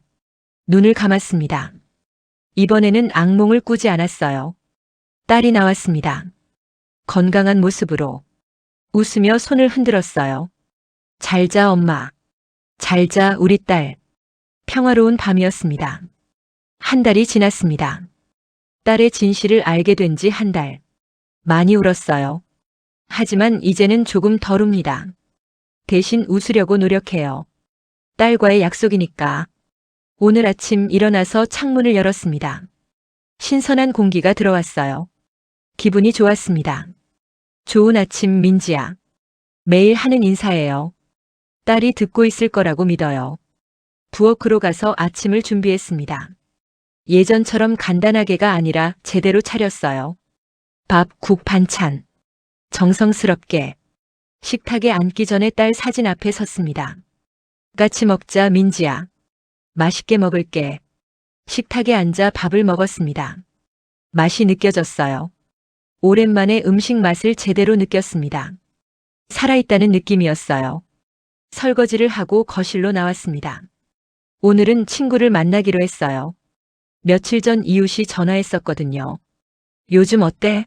눈을 감았습니다. 이번에는 악몽을 꾸지 않았어요. 딸이 나왔습니다. 건강한 모습으로. 웃으며 손을 흔들었어요. 잘 자, 엄마. 잘 자, 우리 딸. 평화로운 밤이었습니다. 한 달이 지났습니다. 딸의 진실을 알게 된 지 한 달. 많이 울었어요. 하지만 이제는 조금 덜 웁니다. 대신 웃으려고 노력해요. 딸과의 약속이니까. 오늘 아침 일어나서 창문을 열었습니다. 신선한 공기가 들어왔어요. 기분이 좋았습니다. 좋은 아침, 민지야. 매일 하는 인사예요. 딸이 듣고 있을 거라고 믿어요. 부엌으로 가서 아침을 준비했습니다. 예전처럼 간단하게가 아니라 제대로 차렸어요. 밥, 국, 반찬. 정성스럽게. 식탁에 앉기 전에 딸 사진 앞에 섰습니다. 같이 먹자, 민지야. 맛있게 먹을게. 식탁에 앉아 밥을 먹었습니다. 맛이 느껴졌어요. 오랜만에 음식 맛을 제대로 느꼈습니다. 살아있다는 느낌이었어요. 설거지를 하고 거실로 나왔습니다. 오늘은 친구를 만나기로 했어요. 며칠 전 이웃이 전화했었거든요. 요즘 어때?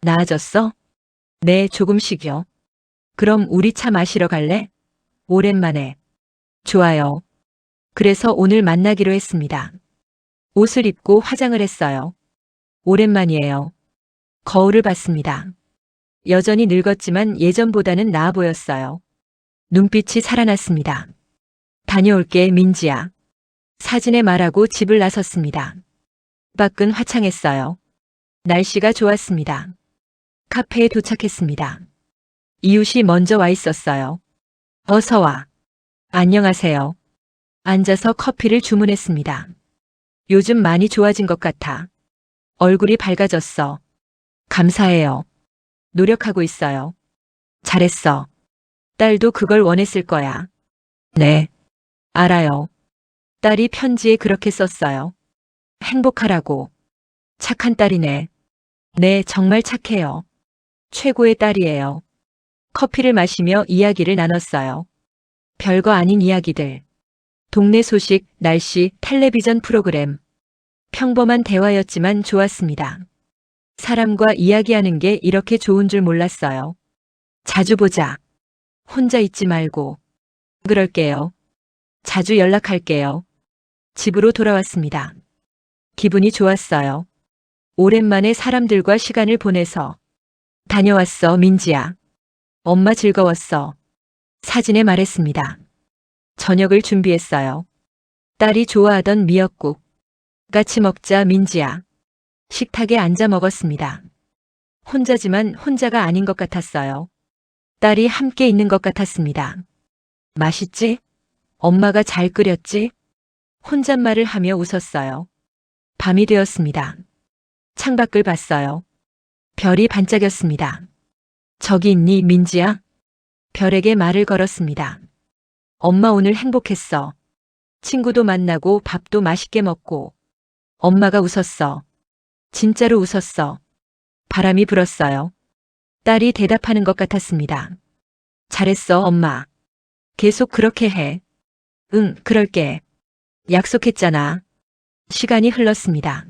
나아졌어? 네, 조금씩요. 그럼 우리 차 마시러 갈래? 오랜만에. 좋아요. 그래서 오늘 만나기로 했습니다. 옷을 입고 화장을 했어요. 오랜만이에요. 거울을 봤습니다. 여전히 늙었지만 예전보다는 나아 보였어요. 눈빛이 살아났습니다. 다녀올게, 민지야. 사진에 말하고 집을 나섰습니다. 밖은 화창했어요. 날씨가 좋았습니다. 카페에 도착했습니다. 이웃이 먼저 와 있었어요. 어서 와. 안녕하세요. 앉아서 커피를 주문했습니다. 요즘 많이 좋아진 것 같아. 얼굴이 밝아졌어. 감사해요. 노력하고 있어요. 잘했어. 딸도 그걸 원했을 거야. 네. 알아요. 딸이 편지에 그렇게 썼어요. 행복하라고. 착한 딸이네. 네, 정말 착해요. 최고의 딸이에요. 커피를 마시며 이야기를 나눴어요. 별거 아닌 이야기들. 동네 소식, 날씨, 텔레비전 프로그램. 평범한 대화였지만 좋았습니다. 사람과 이야기하는 게 이렇게 좋은 줄 몰랐어요. 자주 보자. 혼자 있지 말고. 그럴게요. 자주 연락할게요. 집으로 돌아왔습니다. 기분이 좋았어요. 오랜만에 사람들과 시간을 보내서. 다녀왔어, 민지야. 엄마 즐거웠어. 사진에 말했습니다. 저녁을 준비했어요. 딸이 좋아하던 미역국. 같이 먹자, 민지야. 식탁에 앉아 먹었습니다. 혼자지만 혼자가 아닌 것 같았어요. 딸이 함께 있는 것 같았습니다. 맛있지? 엄마가 잘 끓였지? 혼잣말을 하며 웃었어요. 밤이 되었습니다. 창밖을 봤어요. 별이 반짝였습니다. 저기 있니, 민지야? 별에게 말을 걸었습니다. 엄마 오늘 행복했어. 친구도 만나고 밥도 맛있게 먹고. 엄마가 웃었어. 진짜로 웃었어. 바람이 불었어요. 딸이 대답하는 것 같았습니다. 잘했어, 엄마. 계속 그렇게 해. 응, 그럴게. 약속했잖아. 시간이 흘렀습니다.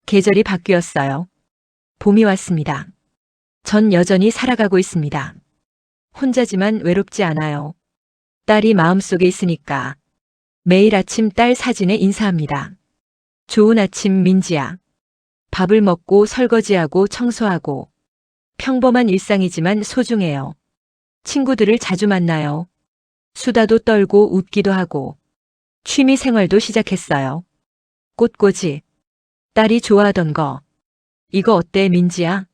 계절이 바뀌었어요. 봄이 왔습니다. 전 여전히 살아가고 있습니다. 혼자지만 외롭지 않아요. 딸이 마음속에 있으니까. 매일 아침 딸 사진에 인사합니다. 좋은 아침, 민지야. 밥을 먹고 설거지하고 청소하고. 평범한 일상이지만 소중해요. 친구들을 자주 만나요. 수다도 떨고 웃기도 하고. 취미 생활도 시작했어요. 꽃꽂이. 딸이 좋아하던 거. 이거 어때, 민지야?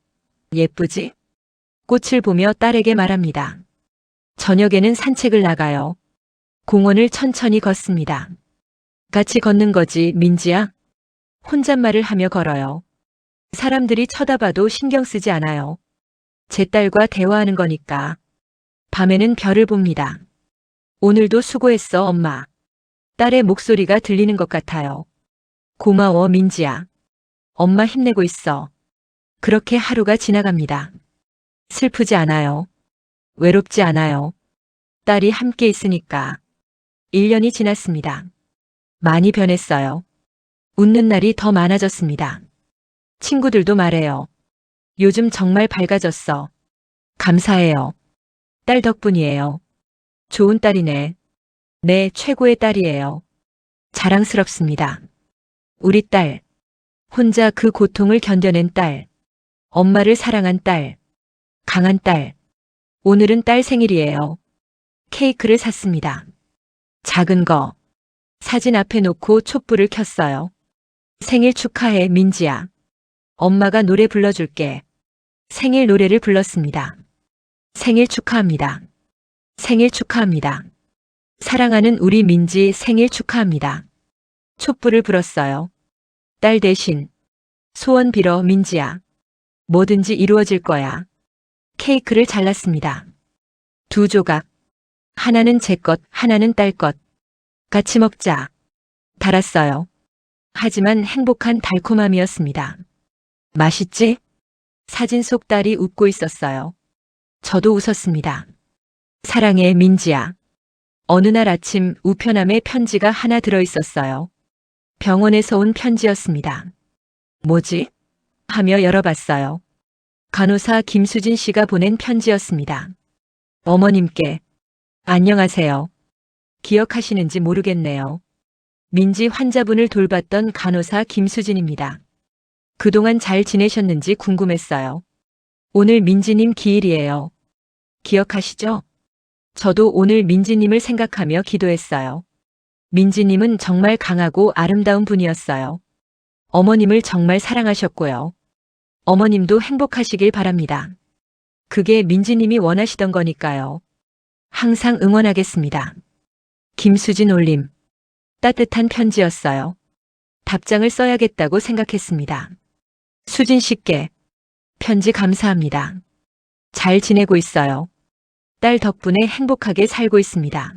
예쁘지? 꽃을 보며 딸에게 말합니다. 저녁에는 산책을 나가요. 공원을 천천히 걷습니다. 같이 걷는 거지, 민지야? 혼잣말을 하며 걸어요. 사람들이 쳐다봐도 신경 쓰지 않아요. 제 딸과 대화하는 거니까. 밤에는 별을 봅니다. 오늘도 수고했어, 엄마. 딸의 목소리가 들리는 것 같아요. 고마워, 민지야. 엄마 힘내고 있어. 그렇게 하루가 지나갑니다. 슬프지 않아요. 외롭지 않아요. 딸이 함께 있으니까. 1년이 지났습니다. 많이 변했어요. 웃는 날이 더 많아졌습니다. 친구들도 말해요. 요즘 정말 밝아졌어. 감사해요. 딸 덕분이에요. 좋은 딸이네. 네, 최고의 딸이에요. 자랑스럽습니다. 우리 딸. 혼자 그 고통을 견뎌낸 딸. 엄마를 사랑한 딸. 강한 딸. 오늘은 딸 생일이에요. 케이크를 샀습니다. 작은 거. 사진 앞에 놓고 촛불을 켰어요. 생일 축하해, 민지야. 엄마가 노래 불러줄게. 생일 노래를 불렀습니다. 생일 축하합니다. 생일 축하합니다. 사랑하는 우리 민지 생일 축하합니다. 촛불을 불었어요. 딸 대신. 소원 빌어, 민지야. 뭐든지 이루어질 거야. 케이크를 잘랐습니다. 2조각. 하나는 제 것, 하나는 딸 것. 같이 먹자. 달았어요. 하지만 행복한 달콤함이었습니다. 맛있지? 사진 속 딸이 웃고 있었어요. 저도 웃었습니다. 사랑해, 민지야. 어느 날 아침 우편함에 편지가 하나 들어있었어요. 병원에서 온 편지였습니다. 뭐지? 하며 열어봤어요. 간호사 김수진 씨가 보낸 편지였습니다. 어머님께. 안녕하세요. 기억하시는지 모르겠네요. 민지 환자분을 돌봤던 간호사 김수진입니다. 그동안 잘 지내셨는지 궁금했어요. 오늘 민지님 기일이에요. 기억하시죠? 저도 오늘 민지님을 생각하며 기도했어요. 민지님은 정말 강하고 아름다운 분이었어요. 어머님을 정말 사랑하셨고요. 어머님도 행복하시길 바랍니다. 그게 민지님이 원하시던 거니까요. 항상 응원하겠습니다. 김수진 올림. 따뜻한 편지였어요. 답장을 써야겠다고 생각했습니다. 수진 씨께. 편지 감사합니다. 잘 지내고 있어요. 딸 덕분에 행복하게 살고 있습니다.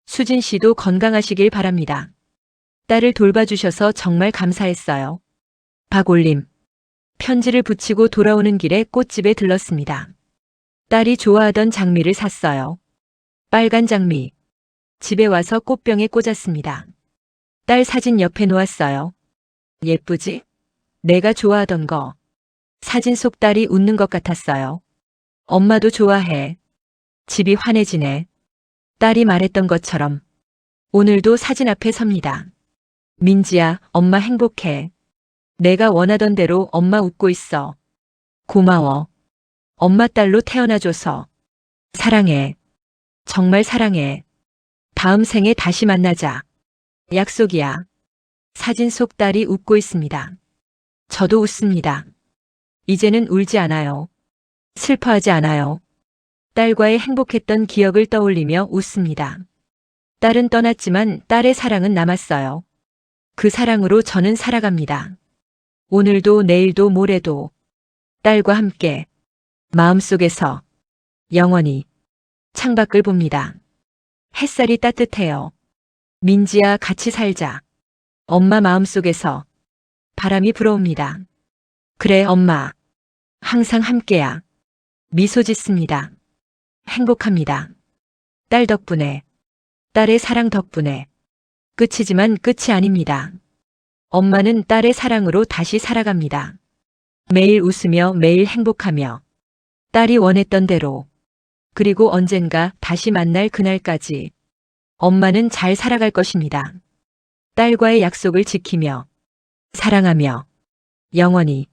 수진 씨도 건강하시길 바랍니다. 딸을 돌봐주셔서 정말 감사했어요. 박올림. 편지를 붙이고 돌아오는 길에 꽃집에 들렀습니다. 딸이 좋아하던 장미를 샀어요. 빨간 장미. 집에 와서 꽃병에 꽂았습니다. 딸 사진 옆에 놓았어요. 예쁘지? 내가 좋아하던 거. 사진 속 딸이 웃는 것 같았어요. 엄마도 좋아해. 집이 환해지네. 딸이 말했던 것처럼. 오늘도 사진 앞에 섭니다. 민지야, 엄마 행복해. 내가 원하던 대로 엄마 웃고 있어. 고마워. 엄마 딸로 태어나줘서. 사랑해. 정말 사랑해. 다음 생에 다시 만나자. 약속이야. 사진 속 딸이 웃고 있습니다. 저도 웃습니다. 이제는 울지 않아요. 슬퍼하지 않아요. 딸과의 행복했던 기억을 떠올리며 웃습니다. 딸은 떠났지만 딸의 사랑은 남았어요. 그 사랑으로 저는 살아갑니다. 오늘도 내일도 모레도 딸과 함께 마음속에서 영원히 창밖을 봅니다. 햇살이 따뜻해요. 민지야, 같이 살자. 엄마 마음속에서 바람이 불어옵니다. 그래, 엄마. 항상 함께야. 미소 짓습니다. 행복합니다. 딸 덕분에, 딸의 사랑 덕분에. 끝이지만 끝이 아닙니다. 엄마는 딸의 사랑으로 다시 살아갑니다. 매일 웃으며 매일 행복하며 딸이 원했던 대로, 그리고 언젠가 다시 만날 그날까지 엄마는 잘 살아갈 것입니다. 딸과의 약속을 지키며 사랑하며 영원히